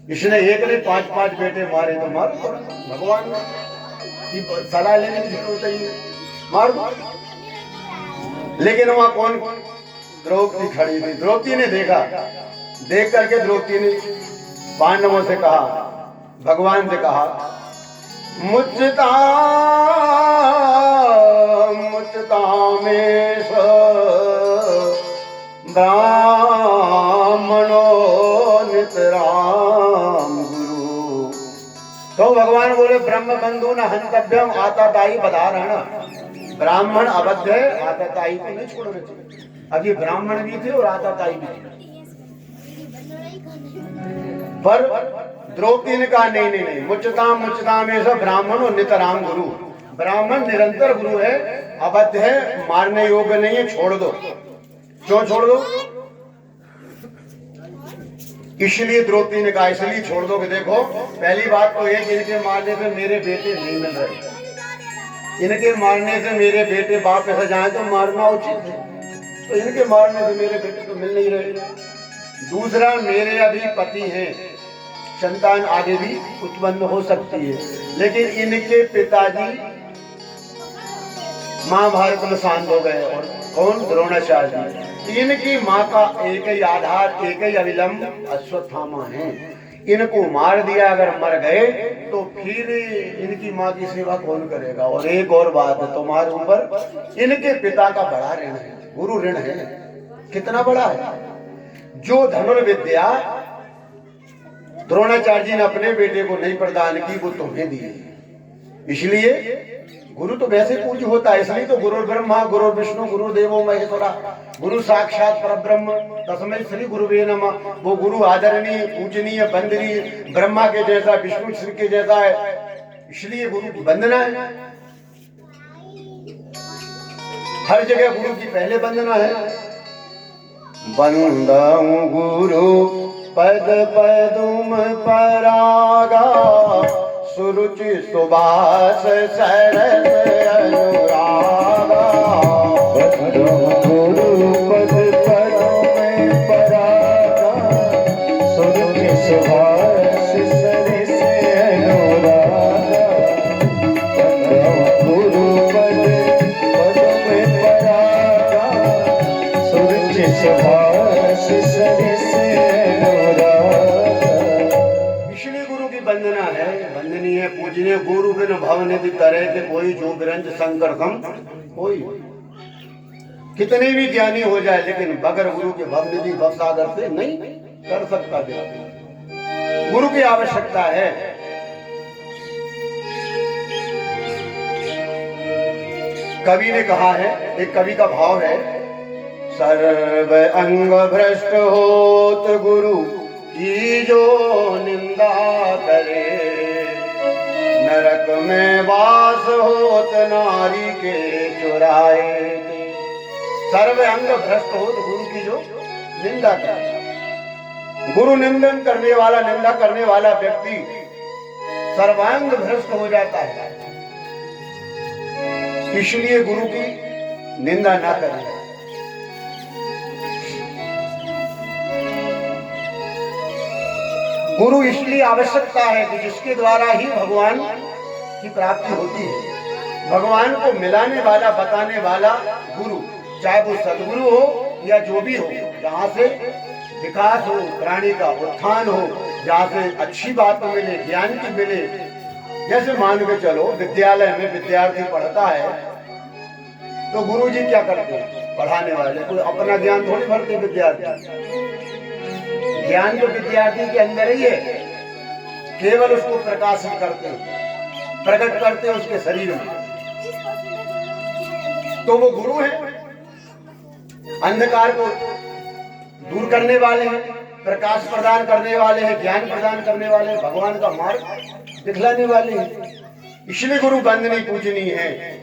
इसने एक ने 5-5 बेटे मारे तो मार, भगवान की सलाह लेने की जरूरत नहीं है, मार दो। लेकिन वहां कौन? द्रौपदी खड़ी थी। द्रौपदी ने देखा, देख करके द्रौपदी ने पांडवों से कहा, भगवान से कहा, मुच्यता में ब्राह्मणो नितराम गुरु। तो भगवान बोले ब्रह्म बंधु न हंतव्यम आताताई बधारण। ब्राह्मण अवध्य है, आताताई को नहीं छोड़ना चाहिए। अब ये ब्राह्मण भी थे और आताताई भी थे, पर द्रौपदी ने कहा नहीं नहीं नहीं, मुच्यताम ऐसा ब्राह्मण और नितराम गुरु। ब्राह्मण निरंतर गुरु है, अवध्य है, मारने योग्य नहीं है, छोड़ दो। क्यों छोड़ दो? इसलिए द्रौपदी ने कहा इसलिए छोड़ दो कि देखो, पहली बात तो ये कि इनके मारने से मेरे बेटे नहीं मिल रहे, इनके मारने से मेरे बेटे बाप ऐसा जाए तो मारना उचित है, तो इनके मारने से मेरे बेटे तो मिल नहीं रहे। दूसरा, मेरे अभी पति हैं, संतान आगे भी उत्पन्न हो सकती है, लेकिन इनके पिताजी महाभारत में शांत हो गए। और कौन? द्रोणाचार्य जी। इनकी माँ का एक ही आधार, एक ही अविलंब अश्वत्थामा है। इनको मार दिया, अगर मर गए तो फिर इनकी माँ की सेवा कौन करेगा? और एक और बात है, तुम्हारे ऊपर इनके पिता का बड़ा ऋण है, गुरु ऋण है। कितना बड़ा है? जो धनुर्विद्या द्रोणाचार्य जी ने अपने बेटे को नहीं प्रदान की, वो तुम्हें दी। इसलिए गुरु तो वैसे पूज्य होता है, इसलिए तो गुरु ब्रह्मा गुरु विष्णु गुरु देवो महेश्वरा, गुरु साक्षात परब्रह्म तस्मै श्री गुरुवे नमः। वो गुरु आदरणीय, पूजनीय, वंदनीय, ब्रह्मा के जैसा, विष्णु श्री के जैसा है, इसलिए गुरु की वंदना है। हर जगह गुरु की पहले वंदना है। वंदऊ गुरु पद पदुम परागा, सुरुचि सुबास सरस अनुरागा। वंदऊ गुरु पद पदुम परागा, सुरुचि सुबास सरस अनुरागा। वंदऊ गुरु पद पदुम परागा, सुरुचि सुबास सरस वंदना है, वंदनीय, पूजनीय। गुरु बिन भवनिधि तरह के कोई, जो बिरंज शंकर कम कोई। कितने भी ज्ञानी हो जाए, लेकिन बगैर गुरु के भवनिधि भवसागर से नहीं कर सकता व्यक्ति। गुरु की आवश्यकता है। कवि ने कहा है, एक कवि का भाव है, सर्व अंग भ्रष्ट होत गुरु की जो निंदा करे, नरक में वास होत नारी के चुराए। सर्व अंग भ्रष्ट होत गुरु की जो निंदा करे। गुरु निंदन करने वाला, निंदा करने वाला व्यक्ति सर्वांग भ्रष्ट हो जाता है। इसलिए गुरु की निंदा ना करें। गुरु इसलिए आवश्यकता है कि जिसके द्वारा ही भगवान की प्राप्ति होती है। भगवान को मिलाने वाला, बताने वाला गुरु, चाहे वो सदगुरु हो या जो भी हो, जहाँ से विकास हो, प्राणी का उत्थान हो, जहाँ से अच्छी बात मिले, ज्ञान की मिले। जैसे मान के चलो, विद्यालय में विद्यार्थी पढ़ता है तो गुरुजी क्या करते हैं? पढ़ाने वाले कोई अपना ज्ञान थोड़ी भरते विद्यार्थी। ज्ञान तो विद्यार्थी के अंदर ही है, केवल उसको प्रकाशित करते हैं, प्रकट करते हैं उसके शरीर में, तो वो गुरु है। अंधकार को दूर करने वाले हैं, प्रकाश प्रदान करने वाले हैं, ज्ञान प्रदान करने वाले हैं, भगवान का मार्ग दिखलाने वाले हैं। इसलिए गुरु वंदनीय, पूजनीय है।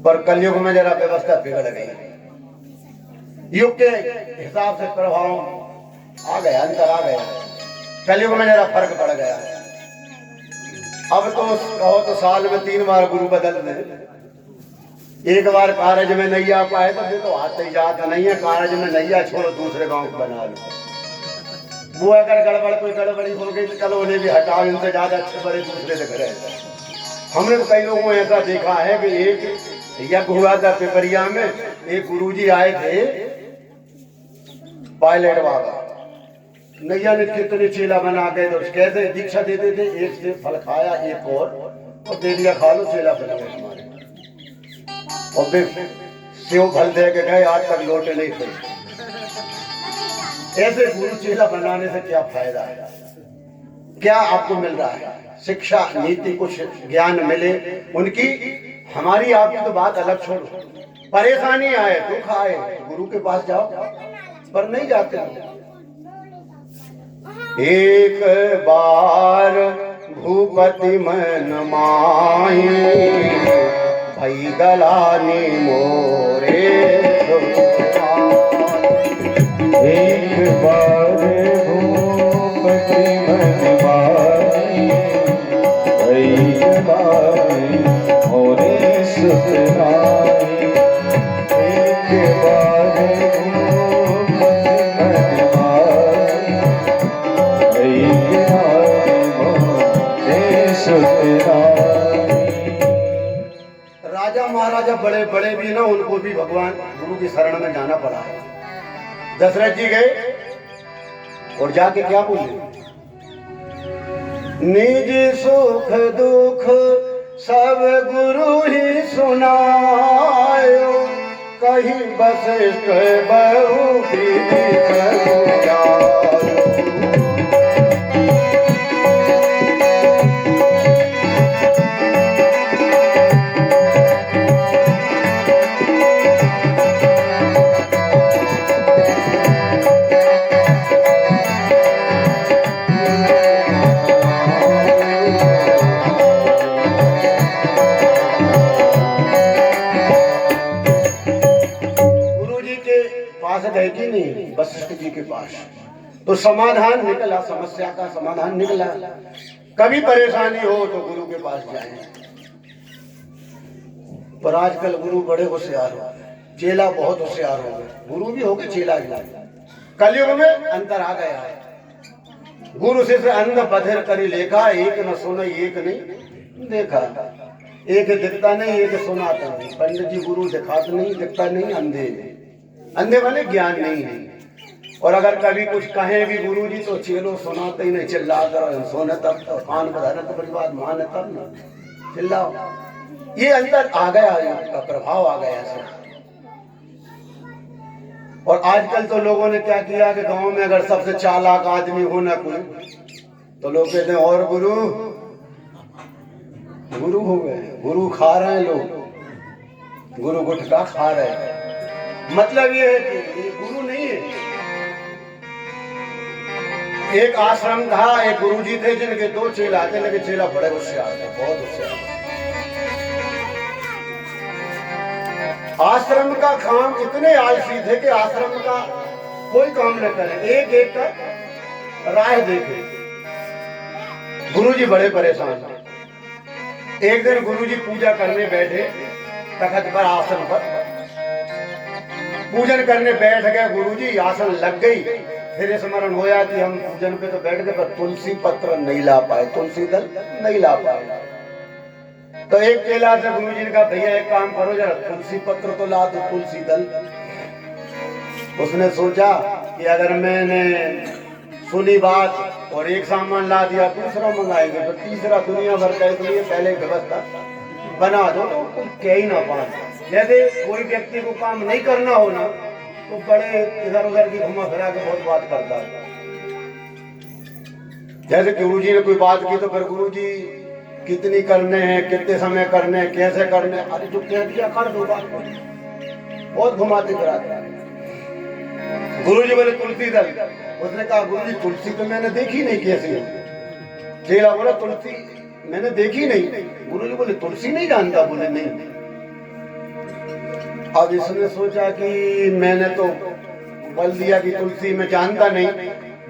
पर कलयुग में जरा व्यवस्था बिगड़ गई, युग के हिसाब से प्रभाव आ गया, अंतर आ गया, कलयुग में जरा फर्क पड़ गया। अब तो कहो तो साल में 3 बार गुरु बदल दे, एक बार कारज में नहीं आ पाए तो फिर तो आते ही जाता नहीं है, कारज में नैया छोड़ो दूसरे गांव को बना लो। वो अगर गड़बड़ कोई गड़बड़ी हो गई तो चलो उन्हें भी हटाओ, इनसे ज्यादा अच्छे बड़े दूसरे से करे। हमने तो कई लोगों को ऐसा देखा है कि एक यज्ञ हुआ था पिपरिया में, एक गुरुजी आए थे पायलट बाबा, नैया ने कितने चेला बना के तो कैसे दीक्षा देते थे, एक से फल खाया एक और दे दिया, खा लो चेला बन गए हमारे। और फिर सेव फल दे के गए, आज तक लौटे नहीं थे। ऐसे गुरु चेला बनाने से क्या फायदा है? क्या आपको मिल रहा है? शिक्षा नीति कुछ ज्ञान मिले उनकी, हमारी आपकी तो बात अलग छोड़ो। परेशानी आए दुख आए गुरु के पास जाओ, पर नहीं जाते। एक बार भूपति मन माही भई गलानी मोरे, एक बार भूपति मन माही भई गलानी मोरे सुतनाई। एक बार भूपति मन माही भई गलानी मोरे सुतनाई। राजा महाराजा बड़े बड़े भी ना, उनको भी भगवान गुरु की शरण में जाना पड़ा है। दशरथ जी गए और जाके क्या बोले, निज सुख दुख सब गुरु ही सुनायो, कहीं वशिष्ठ बहु विधि प्रभु जायो। गए कि नहीं वशिष्ठ जी के पास, तो समाधान निकला, समस्या का समाधान निकला। कभी परेशानी हो तो गुरु के पास जाएं। पर आजकल गुरु बड़े होशियार हो गए, चेला बहुत होशियार हो गए, गुरु भी हो गए चेला भी। कलयुग में अंतर आ गया है। गुरु से अंध बधिर करी लेखा, एक न सुना एक नहीं देखा। एक दिखता नहीं एक सुनाता नहीं, पंडित जी गुरु दिखाते नहीं दिखता नहीं, अंधे अंधे वाले ज्ञान नहीं है। और अगर कभी कुछ कहें भी गुरु जी तो चेलो सुनाते ही नहीं, चिल्ला कर सोने तब तो कान बधाने तो बड़ी बात माने तब ना चिल्लाओ। ये अंतर आ गया, का प्रभाव आ गया सर। और आजकल तो लोगों ने क्या किया कि गांव में अगर सबसे चालाक आदमी हो ना कोई तो लोग कहते हैं और गुरु गुरु हो गए, गुरु खा रहे हैं लोग, गुरु गुटखा खा रहे हैं। मतलब ये है कि ये गुरु नहीं है। एक आश्रम था, एक गुरुजी थे जिनके 2 चेला थे, लेकिन चेला बड़े होशियार थे, बहुत होशियार। आश्रम का काम इतने आलसी थे कि आश्रम का कोई काम न करे, एक एक का राह देखे। गुरुजी बड़े परेशान थे। एक दिन गुरुजी पूजा करने बैठे तखत पर, आसन पर पूजन करने बैठ गए। गुरुजी आसन लग गई, फिर स्मरण होया कि हम पूजन पे तो बैठ गए पर तुलसी पत्र नहीं ला पाए, तुलसी दल नहीं ला पाए। तो एक चेला से गुरुजी ने कहा भैया एक काम करो जरा तुलसी पत्र तो ला दो, तुलसी दल। उसने सोचा कि अगर मैंने सुनी बात और एक सामान ला दिया दूसरा मंगाएंगे तो तीसरा दुनिया भर का, इसलिए पहले व्यवस्था बना दो तो कह ही ना पाए। जैसे कोई व्यक्ति को काम नहीं करना हो ना तो बड़े इधर उधर की घुमा फिरा के बहुत बात करता है। जैसे गुरुजी ने कोई बात की तो फिर गुरुजी कितनी करने हैं, कितने समय करने हैं, कैसे करने हैं, अरे जो कह दिया कर दो, बात बहुत घुमाते फिराते। गुरुजी बोले तुलसी दल। उसने कहा गुरुजी तुलसी तो मैंने देखी नहीं कैसी है। चेला बोला तुलसी मैंने देखी नहीं। गुरुजी बोले तुलसी नहीं जानता? बोले नहीं। अब इसने सोचा कि मैंने तो बोल दिया कि तुलसी मैं जानता नहीं।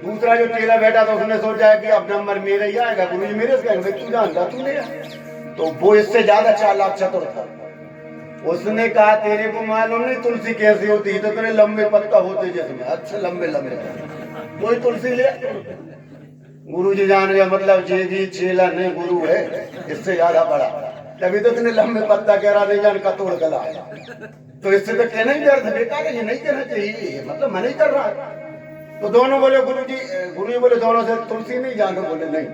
दूसरा जो चेला बैठा था उसने सोचा कि अब नंबर मेरा ही आएगा, गुरुजी मेरे से कहेंगे तू जानता तू नहीं। तो वो इससे ज्यादा चालाक चतुर था। उसने कहा तेरे को मालूम नहीं तुलसी कैसी होती है, तो तेरे लंबे पत्ता होते जैसे। अच्छा लंबे लंबे, कोई तुलसी ले। गुरु जी जान गया मतलब जे भी चेला नहीं गुरु है इससे ज्यादा बड़ा, तभी तो इतने लंबे पत्ता कह रहा नहीं जान का तोड़ गला। तो इससे तो कहना ही दर्द बेटा ये नहीं कहना चाहिए, मतलब मैं नहीं कर रहा। तो दोनों बोले गुरु जी बोले दोनों से तुलसी नहीं जानो, बोले नहीं।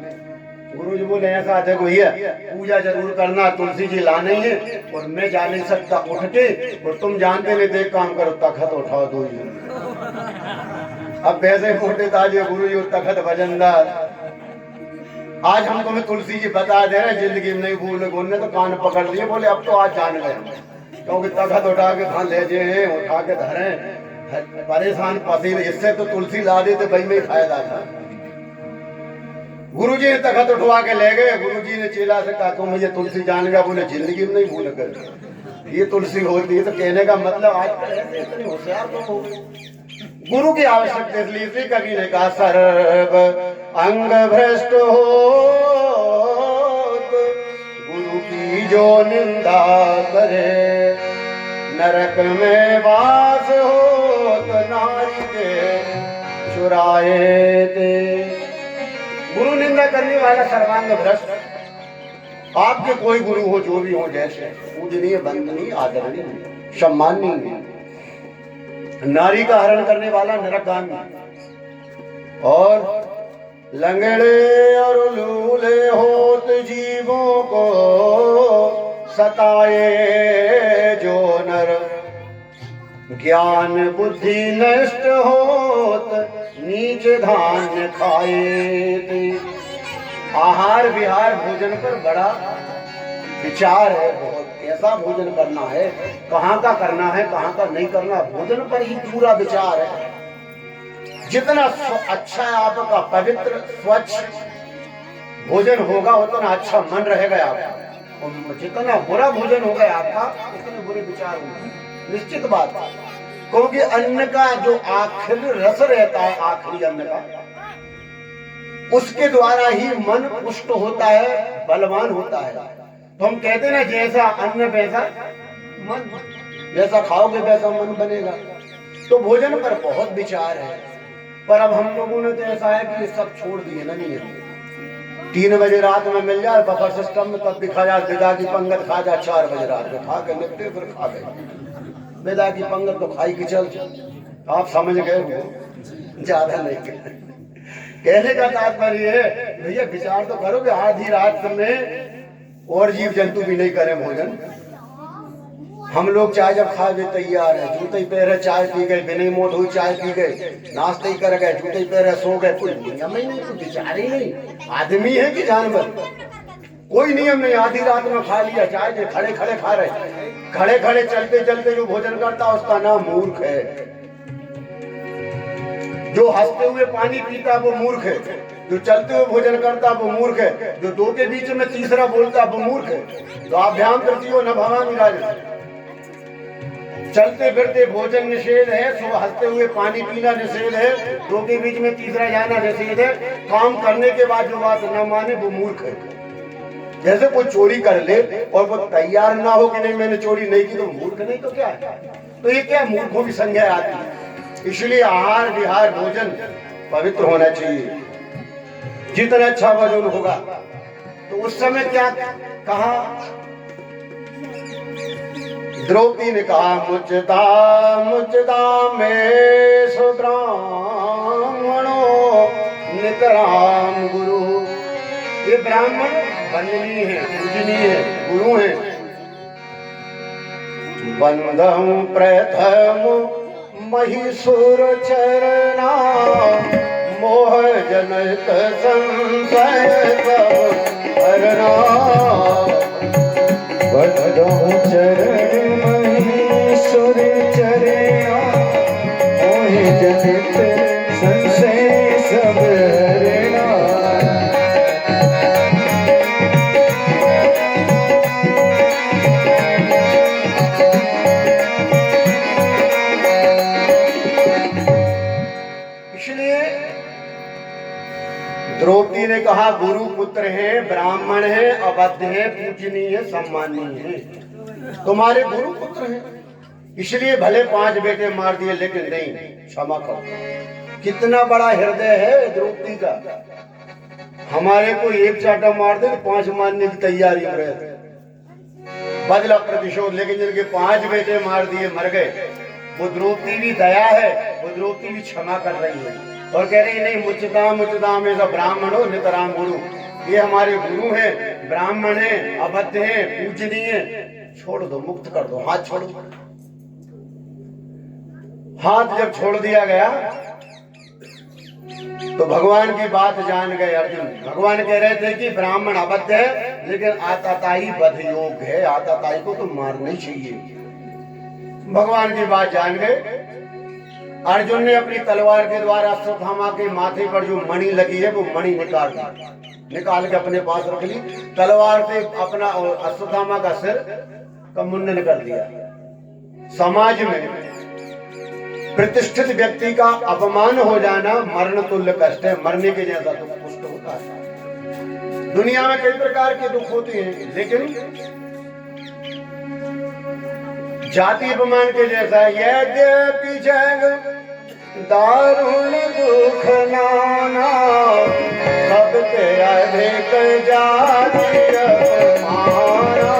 गुरु जी बोले ऐसा देखो ये पूजा जरूर करना, तुलसी जी लाने है और मैं जा नहीं सकता उठ के, और तुम जानते नहीं देख काम करो तखत उठाओ दो ही। अब वैसे मोटे ताजे गुरु जी तखत वजनदार। आज हम तुम्हें तुलसी जी बता दे रहे जिंदगी में नहीं भूल, उन्होंने तो कान पकड़ लिए, बोले अब तो आज जान गए, क्योंकि तखत उठा के खान ले जे उठा के धरे परेशान पसीने, इससे तो तुलसी ला देते भाई में फायदा था। गुरुजी ने तखत उठवा के ले गए। गुरुजी ने चेला से कहा तुम मुझे तुलसी जान गया, बोले जिंदगी में नहीं भूल कर, ये तुलसी होती है। तो कहने का मतलब आजकल ऐसे इतने होशियार तो हो गए। गुरु की आवश्यकता इसलिए थी, कभी ने कहा सर्व अंग भ्रष्ट हो गुरु की जो निंदा करे, नरक में वास हो तो नारी के चुराए थे। गुरु निंदा करने वाला सर्वांग भ्रष्ट। आपके कोई गुरु हो जो भी हो, जैसे पूजनीय वंदनीय आदरणीय सम्माननीय, नारी का हरण करने वाला नरकगामी, और लंगड़े और लूले होत जीवों को सताए जो नर, ज्ञान बुद्धि नष्ट होत नीच धान्य खाए। आहार विहार भोजन पर बड़ा विचार है, बहुत कैसा भोजन करना है, कहाँ का करना है, कहाँ का नहीं करना, भोजन पर ही पूरा विचार है। जितना अच्छा आपका पवित्र स्वच्छ भोजन होगा उतना अच्छा मन रहेगा आपका, और जितना बुरा भोजन होगा आपका उतने बुरे विचार होंगे, निश्चित बात। क्योंकि अन्न का जो आखिरी रस रहता है, आखिरी अन्न का, उसके द्वारा ही मन पुष्ट होता है, बलवान होता है। तो हम कहते ना जैसा अन्न वैसा मन, जैसा खाओगे वैसा मन बनेगा। तो भोजन पर बहुत विचार है, पर अब हम लोगों ने तो ऐसा है कि सब छोड़ दिए ना। नहीं है 3 बजे रात में मिल जाए बफर सिस्टम में, तब भी खा जा, विदा की पंगत खा जा 4 बजे रात में, खा के निपटे फिर खा गए। विदा की पंगत तो खाई की चल, आप समझ गए हो, ज्यादा नहीं कहने का तात्पर्य है भैया विचार तो करो कि आधी रात में और जीव जंतु भी नहीं करें भोजन। हम लोग चाय जब खा भी तैयार है, जूते ही पैर चाय पी गए, बिना मोट हुई चाय पी गए, नाश्ते ही कर गए, जूते ही पैर सो गए, कोई नियम ही नहीं, कोई विचार ही नहीं। आदमी है कि जानवर, कोई नियम नहीं। आधी रात में खा लिया चाय, जो खड़े खड़े खा रहे, खड़े खड़े चलते चलते जो भोजन करता उसका नाम मूर्ख है। जो हंसते हुए पानी पीता वो मूर्ख है, जो चलते हुए भोजन करता वो मूर्ख है, जो दो के बीच में तीसरा बोलता वो मूर्ख है। तो अभ्याम करती हो न भवानी राज, चलते फिरते भोजन निषेध है, सो हंसते हुए पानी पीना निषेध है, दो के बीच में तीसरा जाना निषेध है। काम करने के बाद जो बात न माने वो मूर्ख है। जैसे कोई चोरी कर ले और वो तैयार ना हो कि नहीं मैंने चोरी नहीं की, तो मूर्ख नहीं तो क्या है? तो ये क्या मूर्खों की संज्ञा आती है। इसलिए आहार विहार भोजन पवित्र होना चाहिए। जितना अच्छा भोजन होगा तो उस समय क्या कहा द्रौपदी ने कहा, मुचता मुचता में सुब्राह्मणो नितराम गुरु। ये ब्राह्मण वंदनीय है, पूजनीय है, गुरु है। बंदहु प्रथम महिषुर चरना, मोह जनक संशय हरना। बंदहु चरण महिषुर चरना, मोह जनक संशय सब हरना। द्रौपदी ने कहा गुरु पुत्र है, ब्राह्मण है, अवध है, पूजनीय है, सम्मानीय है। तुम्हारे गुरु पुत्र हैं, इसलिए भले 5 बेटे मार दिए, लेकिन नहीं, क्षमा करो। कितना बड़ा हृदय है द्रौपदी का। हमारे को एक चाटा मार दे तो 5 मारने की तैयारी में रहते, बदला प्रतिशोध। लेकिन जिनके 5 बेटे मार दिए, मर गए, वो द्रौपदी भी दया है, वो द्रौपदी भी क्षमा कर रही है और कह रही नहीं, मुचताम ऐसा ब्राह्मण हो नितराम गुरु, ये हमारे गुरु हैं, ब्राह्मण हैं, अबद्ध हैं, पूजनीय, छोड़ दो, मुक्त कर दो, हाथ छोड़ो। हाथ जब छोड़ दिया गया तो भगवान की बात जान गए अर्जुन। भगवान कह रहे थे कि ब्राह्मण अबद्ध है, लेकिन आताताई वध योग है, आताताई को तो मारना ही चाहिए। भगवान की बात जान गए। अर्जुन ने अपनी तलवार के द्वारा अश्वत्थामा के माथे पर जो मणि लगी है वो मणि निकाल के अपने पास रख ली। तलवार से अपना अश्वत्थामा का सिर का मुंडन कर दिया। समाज में प्रतिष्ठित व्यक्ति का अपमान हो जाना मरण तुल्य कष्ट है, मरने के जैसा दुख पुष्ट होता है। दुनिया में कई प्रकार के दुख होते हैं, लेकिन जाति अपमान के जैसा यद्यपि जग दारुण दुख नाना, सबके अधिक जाति अपमाना।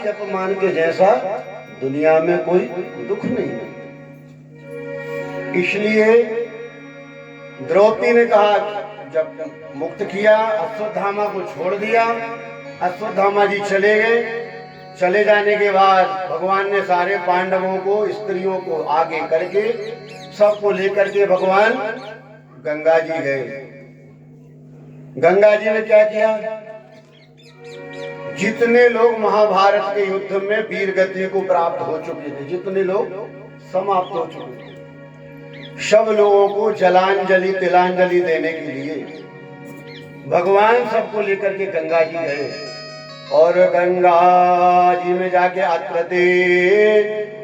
अपमान के जैसा दुनिया में कोई दुख नहीं है। इसलिए द्रौपदी ने कहा, जब मुक्त किया, अश्वत्थामा को छोड़ दिया, अश्वत्थामा जी चले गए। चले जाने के बाद भगवान ने सारे पांडवों को, स्त्रियों को आगे करके, सबको लेकर के भगवान गंगा जी गए। गंगा जी ने क्या किया? जितने लोग महाभारत के युद्ध में वीर गति को प्राप्त हो चुके थे, जितने लोग समाप्त हो चुके थे, सब लोगों को जलांजलि तिलांजलि देने के लिए भगवान सबको लेकर के गंगा जी गए। और गंगा जी में जाके आत्रते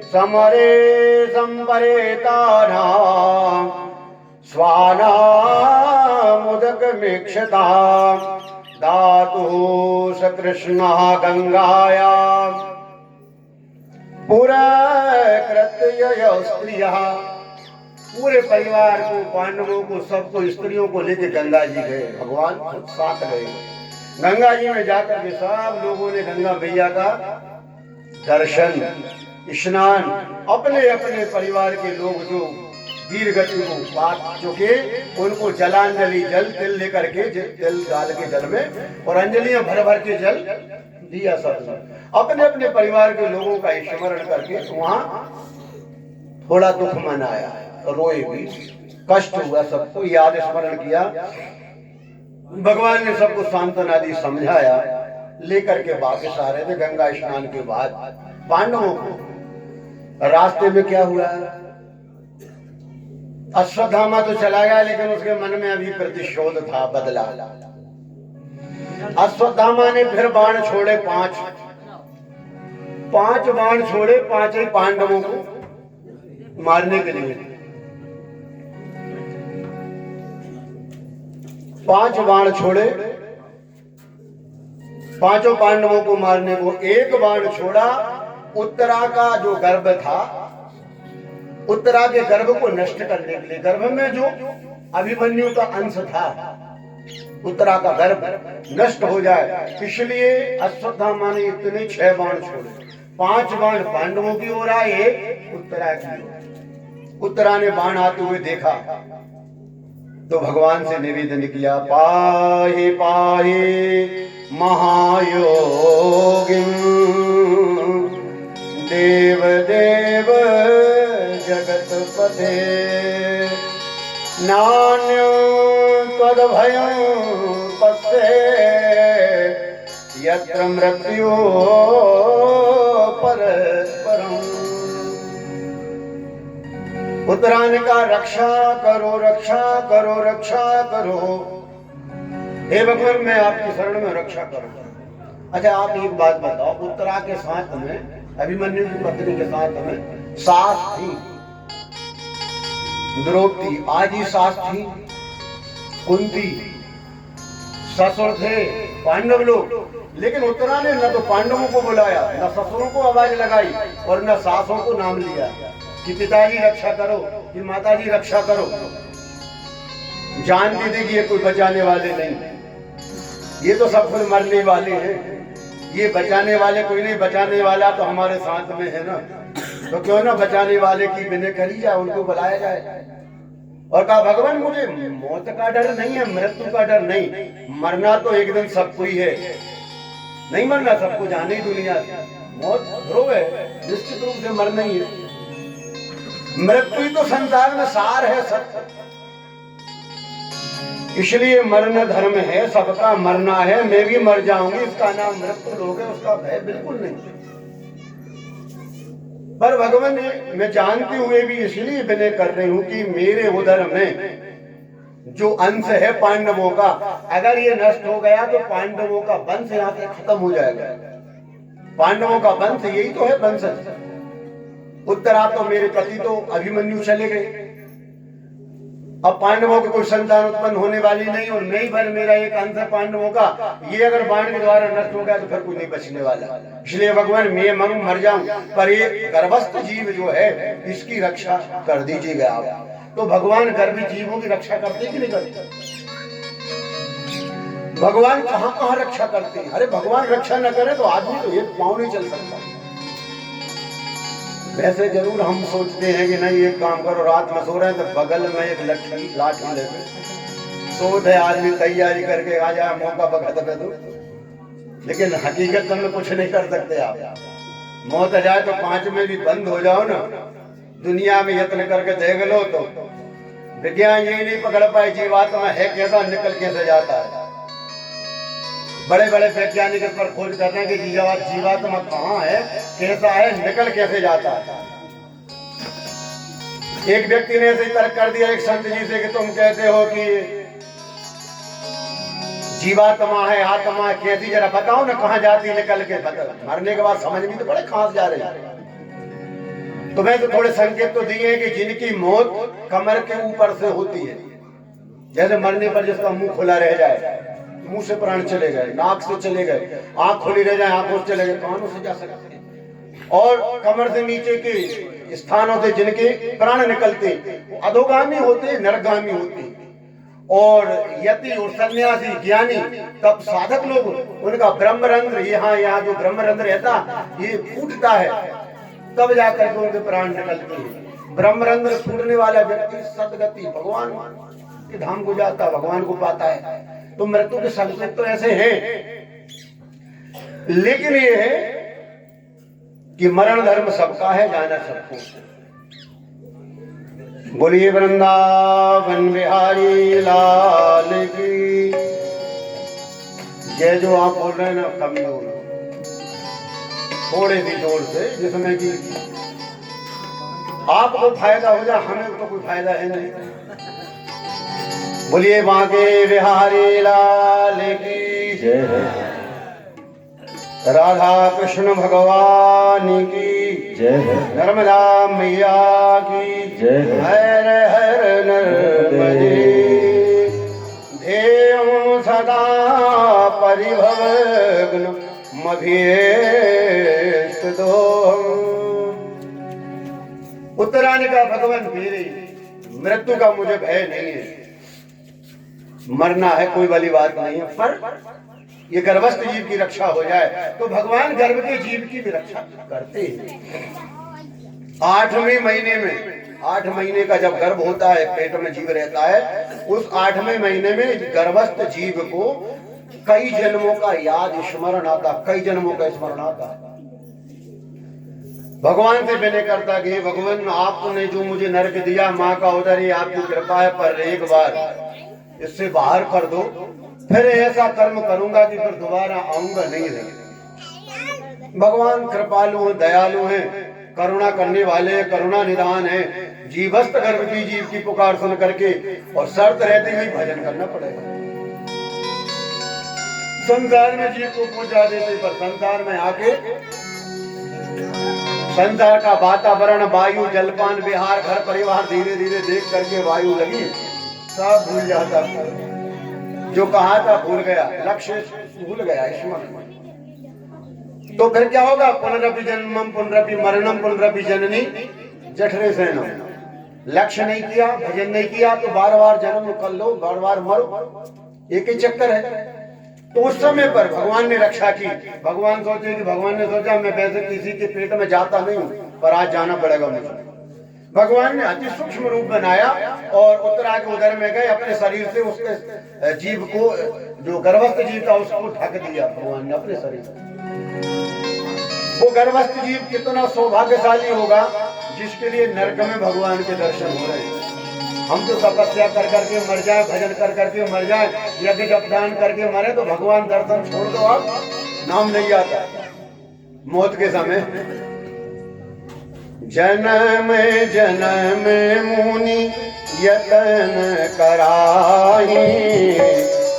समरे संपरेता स्वाना मुदक मिक्षता दातु स कृष्ण गंगाया पूरा कृत्य स्त्रिया। पूरे परिवार को, पांडवों को, सबको, स्त्रियों को लेकर गंगा जी गए। भगवान खुद साथ गए। गंगा जी में जाकर के सब लोगों ने गंगा मैया का दर्शन, स्नान, अपने अपने परिवार के लोग जो वीर गति को पा चुके, उनको जलांजलि जल तिल लेकर के, तिल डाल के जल में और अंजलियां भर भर के जल दिया। सब अपने अपने परिवार के लोगों का स्मरण करके वहां थोड़ा दुख मनाया, रोए भी, कष्ट हुआ, सबको याद स्मरण किया। भगवान ने सबको सांत्वना दी, समझाया, लेकर के वापस आ रहे थे गंगा स्नान के बाद। पांडवों को रास्ते में क्या हुआ? अश्वत्थामा तो चला गया, लेकिन उसके मन में अभी प्रतिशोध था, बदला। अश्वत्थामा ने फिर बाण छोड़े, 5 बाण छोड़े, 5 ही पांडवों को मारने के लिए। 5 बाण छोड़े, 5 पांडवों को मारने को। एक बाण छोड़ा उत्तरा का जो गर्भ था, उत्तरा के गर्भ को नष्ट करने के लिए। गर्भ में जो अभिमन्यु का अंश था, उत्तरा का गर्भ नष्ट हो जाए, इसलिए अश्वत्थामा ने इतने 6 बाण छोड़े। 5 बाण पांडवों की ओर आए, उत्तरा की ओर। उत्तरा ने बाण आते हुए देखा तो भगवान से निवेदन किया, पाहि पाहि महायोगिं देव देव जगतपते नान्यो त्वद्भयं पश्ये यत्र मृत्यो परस्परम्। उत्तरायण का रक्षा करो रक्षा करो रक्षा करो। हे भगवान मैं आपकी शरण में रक्षा करूंगा। अच्छा आप एक बात बताओ, उत्तरा के साथ में अभिमन्यु की पत्नी के साथ में सास थी द्रौपदी, आज ही सास थी कुंती, ससुर थे पांडव लोग, लेकिन उत्तरा ने न तो पांडवों को बुलाया, न ससुरों को आवाज लगाई और न सासों को नाम लिया कि पिताजी रक्षा करो कि माताजी रक्षा करो। जानती थी कि ये कोई बचाने वाले नहीं, ये तो सब कुछ मरने वाले हैं, ये बचाने वाले कोई नहीं, बचाने वाला तो हमारे साथ में है ना, तो क्यों ना बचाने वाले की विनय करी जाए, उनको बुलाया जाए। और कहा भगवान मुझे मौत का डर नहीं है, मृत्यु का डर नहीं, मरना तो एक दिन सबको ही है, नहीं मरना सबको जाने ही दुनिया से, मौत ध्रुव है, निश्चित रूप से मरना ही है। मृत्यु ही तो संसार में सार है सत्य, इसलिए मरना धर्म है, सबका मरना है, मैं भी मर जाऊंगी, इसका नाम मृत्यु लोग है, उसका भय बिल्कुल नहीं। पर भगवान ने मैं जानते हुए भी इसलिए विनय कर रही हूं कि मेरे उदर में जो अंश है पांडवों का, अगर ये नष्ट हो गया तो पांडवों का वंश यहाँ से खत्म हो जाएगा। पांडवों का वंश यही तो है वंश। उत्तरा तो मेरे पति तो अभिमन्यु चले गए, अब पांडवों की कोई संतान उत्पन्न होने वाली नहीं, और नहीं पर मेरा एक अंश है पांडवों का, ये अगर बाण के द्वारा नष्ट हो गया तो फिर कोई नहीं बचने वाला। इसलिए भगवान मैं मर जाऊं, पर ये गर्भस्थ जीव जो है इसकी रक्षा कर दीजिएगा आप। तो भगवान गर्भी जीवों की रक्षा करते कि नहीं करते? भगवान कहां कहां रक्षा करते हैं। अरे भगवान रक्षा न करे तो आदमी तो एक पांव नहीं चल सकता। वैसे जरूर हम सोचते हैं कि नहीं एक काम करो, रात में सो रहे हैं तो बगल में एक लाठी लेते सोच है, आदमी तैयारी करके आ जाए मौका बखत पे तो, लेकिन हकीकत में कुछ नहीं कर सकते आप। मौत आ जाए तो 5 में भी बंद हो जाओ ना, दुनिया में यत्न करके देख लो तो विज्ञान यही नहीं पकड़ पाए जीवात्मा है कैसा, निकल कैसे जाता है। बड़े बड़े वैज्ञानिक इस पर खोज कर रहे हैं कि जीवात्मा कहाँ है, कैसा है, निकल कैसे जाता है। एक व्यक्ति ने ऐसे तर्क कर दिया एक संत जी से कि तुम कहते हो कि जीवात्मा है आत्मा है, कैसी जरा बताओ ना कहाँ जाती है निकल के, मरने के बाद समझ में तो बड़े खास जा रहे हैं। तो मैं तो थोड़े संकेत तो दिए कि जिनकी मौत कमर के ऊपर से होती है, जैसे मरने पर जिसका मुंह खुला रह जाए, मुंह से प्राण चले गए, नाक से चले गए, आंख खुली रह जाए, आंखों से चले गए, कानों से जा सकते हैं, और कमर से नीचे के स्थानों से जिनके प्राण निकलते वो अधोगामी होते, नरगामी होते। और यति और सन्यासी ज्ञानी तब साधक लोग, उनका ब्रह्मरंध्र यहाँ जो ब्रह्मरंध्र रहता ये फूटता है, तब जाकर के उनके प्राण निकलते हैं। ब्रह्मरंध्र फूटने वाला व्यक्ति सदगति भगवान के धाम को जाता, भगवान को पाता है। तो मृत्यु के संकेत तो ऐसे हैं, लेकिन ये है कि मरण धर्म सबका है, जाना सबको। बोलिए वृंदावन बिहारी लाल की जय। जो आप बोल रहे हैं ना कम जोर, थोड़े भी जोर से, जिसमें कि आपको फायदा हो जाए, हमें तो कोई फायदा है नहीं। बोलिए बांके बिहारी लाल की जय। राधा कृष्ण भगवान की जय। नर्मदा मैया की जय। हर हर नर्मदे ध्येयो सदा परिभवग्न मभीष्ट दो। उत्तरायण का भगवान मेरे मृत्यु का मुझे भय नहीं है, मरना है कोई वाली बात नहीं है, पर ये गर्भस्थ जीव की रक्षा हो जाए तो भगवान गर्भ के जीव की भी रक्षा करते हैं। 8वें महीने में, 8 महीने का जब गर्भ होता है, पेट में जीव रहता है, उस 8वें महीने में गर्भस्थ जीव को कई जन्मों का याद स्मरण आता, कई जन्मों का स्मरण आता। भगवान से विनय करता कि भगवान आपने जो मुझे नरक दिया, माँ का उदर, ये आपकी कृपा है, पर एक बार इससे बाहर कर दो, फिर ऐसा कर्म करूंगा कि फिर दोबारा आऊंगा नहीं रहेगा। भगवान कृपालु हैं, दयालु हैं, करुणा करने वाले, करुणा निदान है। जीवस्त गर्भ की जीव की पुकार सुन करके और शर्त रहती हुई भजन करना पड़ेगा। संसार में जीव को पहुंचा देते, पर संसार में आके संसार का वातावरण, वायु, जलपान, विहार, घर परिवार धीरे धीरे देख करके वायु लगी सब भूल जाता। जो कहा था भूल गया, लक्ष्य भूल गया, स्मरण। तो फिर क्या होगा? पुनरपि जन्मम पुनरपि मरणम पुनरपि जननी जठरे शयनम। लक्ष्य नहीं किया, भजन नहीं किया तो बार बार जन्म कर लो, बार बार मरो, एक ही चक्कर है। तो उस समय पर भगवान ने रक्षा की। भगवान सोचे कि भगवान ने सोचा मैं वैसे किसी के पेट में जाता नहीं हूं, पर आज जाना पड़ेगा मुझे। भगवान ने अति सूक्ष्म रूप बनाया और उत्तरा के उदर में गए, अपने शरीर से उसके जीव को, जो गर्भस्थ जीव था उसको ढक दिया भगवान ने अपने शरीर से। वो गर्भस्थ जीव कितना सौभाग्यशाली होगा जिसके लिए नरक में भगवान के दर्शन हो रहे हैं। हम तो तपस्या कर करके मर जाए, भजन कर करके मर जाए, यज्ञ जप दान करके मरे तो भगवान दर्शन छोड़ दो, आप नाम नहीं आता मौत के समय। जन्म जन्म मुनि यतन कराही,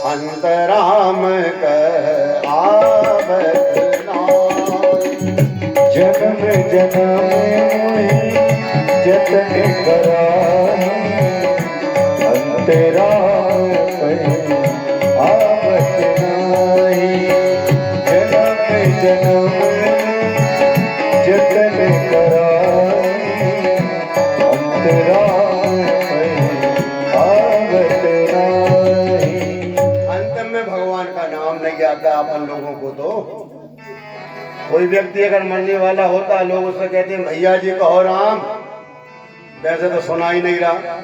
अंतराम कर आवत नाहि। जन्म जन्म जतन कराही, अंतराम कर आवत नाहि। जन्म जन्म जतन कराही, अंतराम कर आवत नाहि। अंत में भगवान का नाम नहीं आता अपन लोगों को। तो कोई व्यक्ति अगर मरने वाला होता, लोग उससे कहते हैं भैया जी कहो राम, वैसे तो सुना ही नहीं रहा।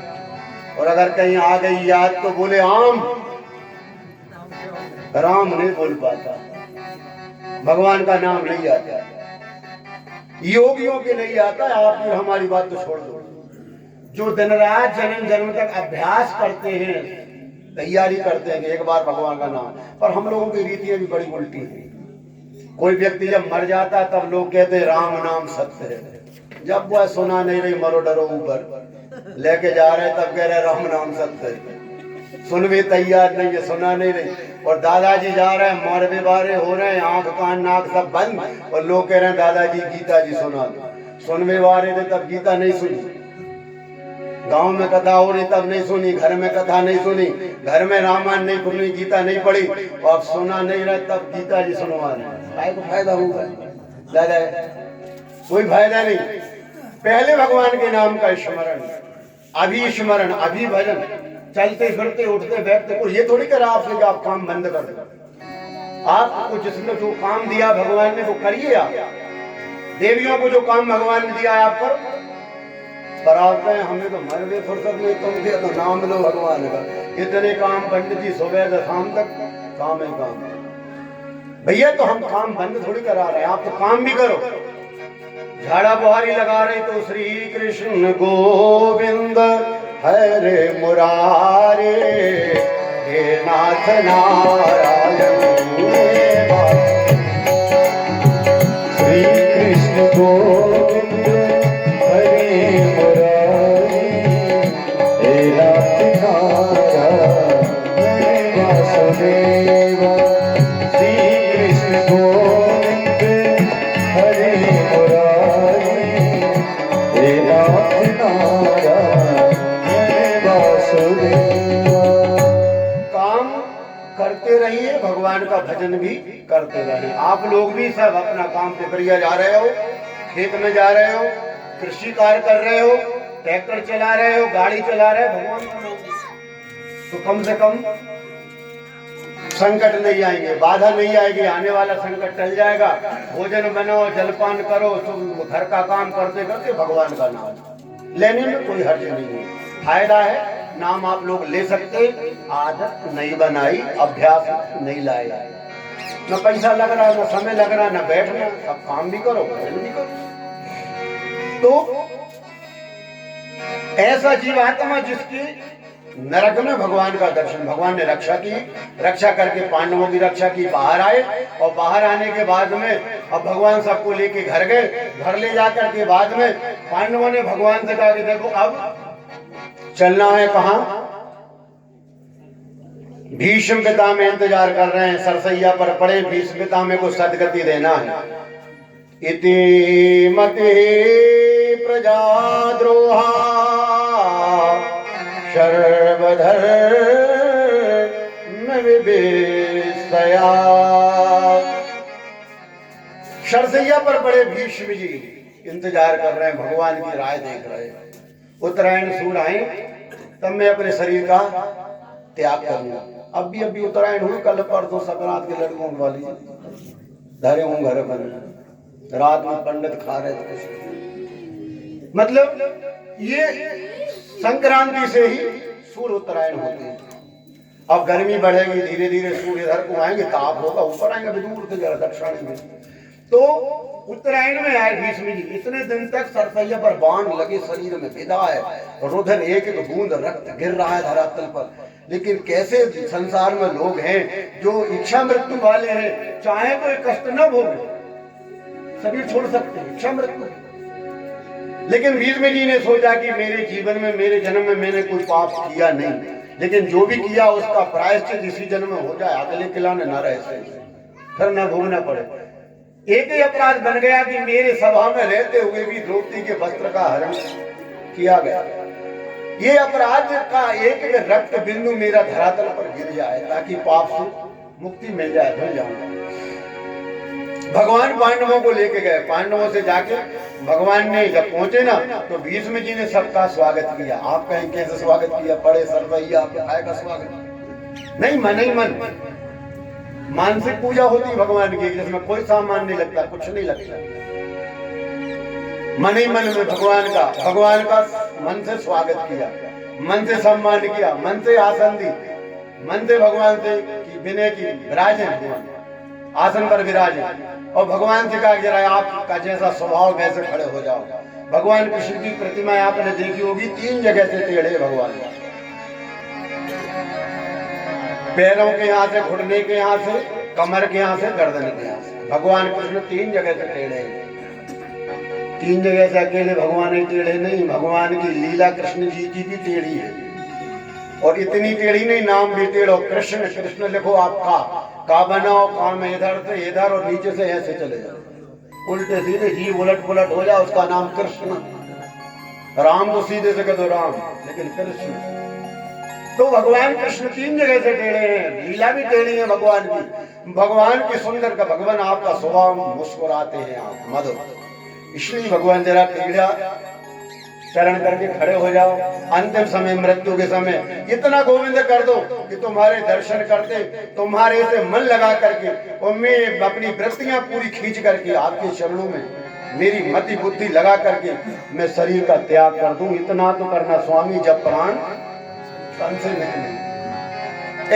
और अगर कहीं आ गई याद तो बोले आम, राम नहीं बोल पाता, भगवान का नाम नहीं आता। योगियों के नहीं आता। आप हमारी बात तो छोड़ दो। जो दिन रात जन्म जन्म तक अभ्यास करते हैं, तैयारी करते हैं कि एक बार भगवान का नाम, पर हम लोगों की रीतियां भी बड़ी उल्टी है। कोई व्यक्ति जब मर जाता है तब लोग कहते हैं राम नाम सत्य है। जब वह सुना नहीं रही, मरो डरो ऊपर लेके जा रहे तब कह रहे राम नाम सत्य है। सुन भी तैयार नहीं है, सुना नहीं रही। और दादाजी जा रहे हैं, मौरबे बारे हो रहे हैं, आंख कान नाक सब बंद, और लोग कह रहे हैं दादाजी गीता जी सुना दो। सुनवे वाले थे तब गीता नहीं सुनी, गांव में कथा हो रही तब नहीं सुनी, घर में कथा नहीं सुनी, घर में रामायण नहीं सुनी, गीता नहीं पढ़ी, और अब सुना नहीं रहे तब गीता जी सुनवा रहे। काय को फायदा होगा दादा? कोई फायदा नहीं। पहले भगवान के नाम का स्मरण, अभी स्मरण, अभी भजन, चलते फिरते उठते बैठते। को ये थोड़ी करा आपसे कि आप काम बंद कर दो। आपको जिसने जो काम दिया भगवान ने वो करिए। आप देवियों को जो काम भगवान ने दिया आप पर आप कहें हमें तो मर गए फुर्सत में, तुम के तो नाम लो भगवान का। इतने काम पंडित जी सुबह से शाम तक काम ही काम। भैया तो हम काम बंद थोड़ी करा रहे हैं, आप तो काम भी करो। झाड़ा बुहारी लगा रहे तो श्री कृष्ण गोविंद हरे मुरारे, हे नाथ नारायण। श्री कृष्ण गोविंद हरे मुरारी, हे नाथ नारायण वासुदेव। श्री कृष्ण गोविंद हरे मुरारी, हे नाथ नारायण वासुदेव। काम करते रहिए, भगवान का भजन भी करते रहिए। आप लोग भी सब अपना काम पिपरिया जा रहे हो, खेत में जा रहे हो, कृषि कार्य कर रहे हो, ट्रैक्टर चला रहे हो, गाड़ी चला रहे हो, भगवान का नाम, तो कम से कम संकट नहीं आएंगे, बाधा नहीं आएगी। आने वाला संकट टल जाएगा। भोजन बनाओ, जलपान करो, तो घर का काम करते करते भगवान का नाम लेने में कोई हर्ज नहीं है, फायदा है। नाम आप लोग ले सकते, आदत नहीं बनाई, अभ्यास नहीं लाए, न पैसा लग रहा, न समय लग रहा, न बैठना, सब काम भी करो, भजन भी करो। तो ऐसा जीवात्मा जिसकी नरक में भगवान का दर्शन, भगवान ने रक्षा की, रक्षा करके पांडवों की रक्षा की, बाहर आए और बाहर आने के बाद में अब भगवान सबको लेके घर गए। घर ले जाकर के बाद में पांडवों ने भगवान से कहा कि देखो अब चलना है कहां? भीष्म पितामह इंतजार कर रहे हैं, सरसैया पर पड़े। भीष्म पितामह को सदगति देना है। इति मति प्रजाद्रोहा सर्वधर्म विवेशया। सरसैया पर पड़े भीष्म जी इंतजार कर रहे हैं, भगवान की राय देख रहे हैं। उत्तरायण सूर आए तब मैं अपने शरीर का त्याग करूंगा। अभी उत्तरायण हुई, कल परसों संक्रांत के लड़कों वाली धरे हूं घर पर, रात में पंडित खा रहे थे। मतलब ये संक्रांति से ही सूर्य उत्तरायण होते हैं। अब गर्मी बढ़ेगी, धीरे धीरे सूर्य इधर को आएंगे, ताप होगा, ऊपर आएंगे, दूर से जरा दक्षिण में। तो उत्तरायण में आए भीष्म जी। इतने दिन तक सरसैया पर बाण लगे, शरीर में विदा है, रुधिर एक एक बूंद रक्त गिर रहा है धरातल पर। लेकिन कैसे संसार में लोग हैं जो इच्छा मृत्यु वाले हैं, चाहे तो एक कष्ट न भोगे, शरीर छोड़ सकते हैं, इच्छा मृत्यु। लेकिन भीष्म जी ने सोचा कि मेरे जीवन में, मेरे जन्म में मैंने कोई पाप किया नहीं, लेकिन जो भी किया उसका प्रायश्चित इसी जन्म में हो जाए, अगले खिलाने न रहे, फिर न भोगना पड़े। एक ही अपराध बन गया कि मेरे सभा में रहते हुए भी द्रौपदी के वस्त्र का हरण किया गया। ये अपराध का एक रक्त बिंदु मेरा धरातल पर गिर जाए ताकि पाप से मुक्ति मिल जाए, धुल जाऊंगा। भगवान पांडवों को लेके गए। पांडवों से जाके भगवान ने जब पहुंचे ना तो भीष्म जी ने सबका स्वागत किया। आप कहें कैसे स्वागत किया? बड़े सरसैया का स्वागत नहीं, मन ही मन मानसिक पूजा होती भगवान की, जिसमें कोई सामान नहीं लगता, कुछ नहीं लगता। मन ही मन में भगवान का मन से स्वागत किया, मन से सम्मान किया, मन से आसन दी, मन से भगवान से विनय की विराजे, भगवान आसन पर विराजे। और भगवान से कहा जरा आपका जैसा स्वभाव वैसे खड़े हो जाओ। भगवान कृष्ण की प्रतिमा आपने देखी होगी, 3 जगह से टेढ़े भगवान, पैरों के यहाँ से, घुटने के यहाँ से, कमर के यहाँ से, गर्दन के यहाँ से। भगवान कृष्ण 3 जगह से टेढ़े हैं। 3 जगह से अकेले भगवान ही टेढ़े नहीं, भगवान की लीला कृष्ण जी की भी टेढ़ी है। और इतनी टेढ़ी नहीं, नाम भी टेढ़ो। कृष्ण कृष्ण लिखो, आप का बनाओ, का में इधर से इधर और नीचे से ऐसे चले जाओ, उल्टे सीधे जीव उलट पुलट हो जाए, उसका नाम कृष्ण। राम तो सीधे से कह दो राम, लेकिन कृष्ण। तो भगवान कृष्ण 3 जगह से टेढ़े हैं, लीला भी टेढ़ी है भगवान की। भगवान के सुंदर का भगवान आपका स्वभाव मुस्कुराते हैं, आप मधुर, इसलिए भगवान जरा टेढ़ा चरण करके खड़े हो जाओ। अंतिम समय, मृत्यु के समय इतना गोविंद कर दो कि तुम्हारे दर्शन करते, तुम्हारे से मन लगा करके और मैं अपनी वृत्तियां पूरी खींच करके आपके चरणों में मेरी मति बुद्धि लगा करके मैं शरीर का त्याग कर दूं। इतना तो करना स्वामी, जब प्राण तन से निकले,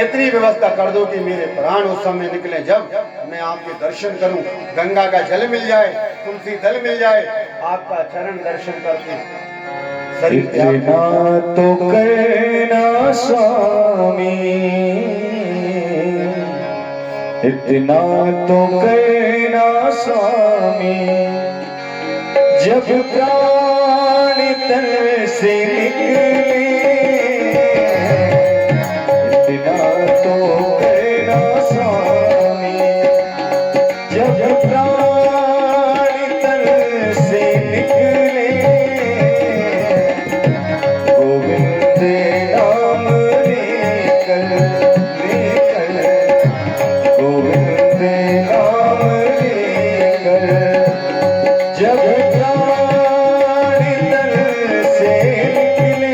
इतनी व्यवस्था कर दो कि मेरे प्राण उस समय निकले जब मैं आपके दर्शन करूं, गंगा का जल मिल जाए, तुलसी दल मिल जाए, आपका चरण दर्शन करके शरीर इतना तो करना स्वामी, इतना तो करना स्वामी, जब प्राण तन से निकले, इतना तो करना स्वामी, जब प्राण तन से निकले, गोविंद नाम लेकर, गोविंद नाम लेकर, जब प्राण तन से निकले,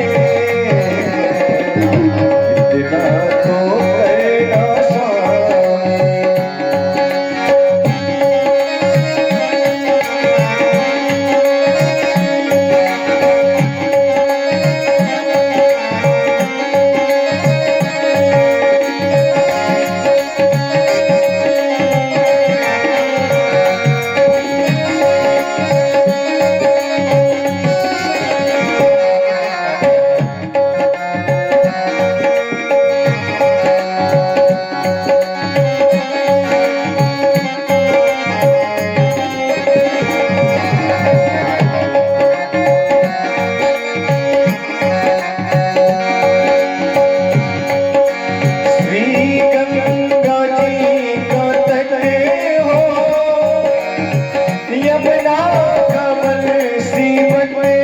जीवन में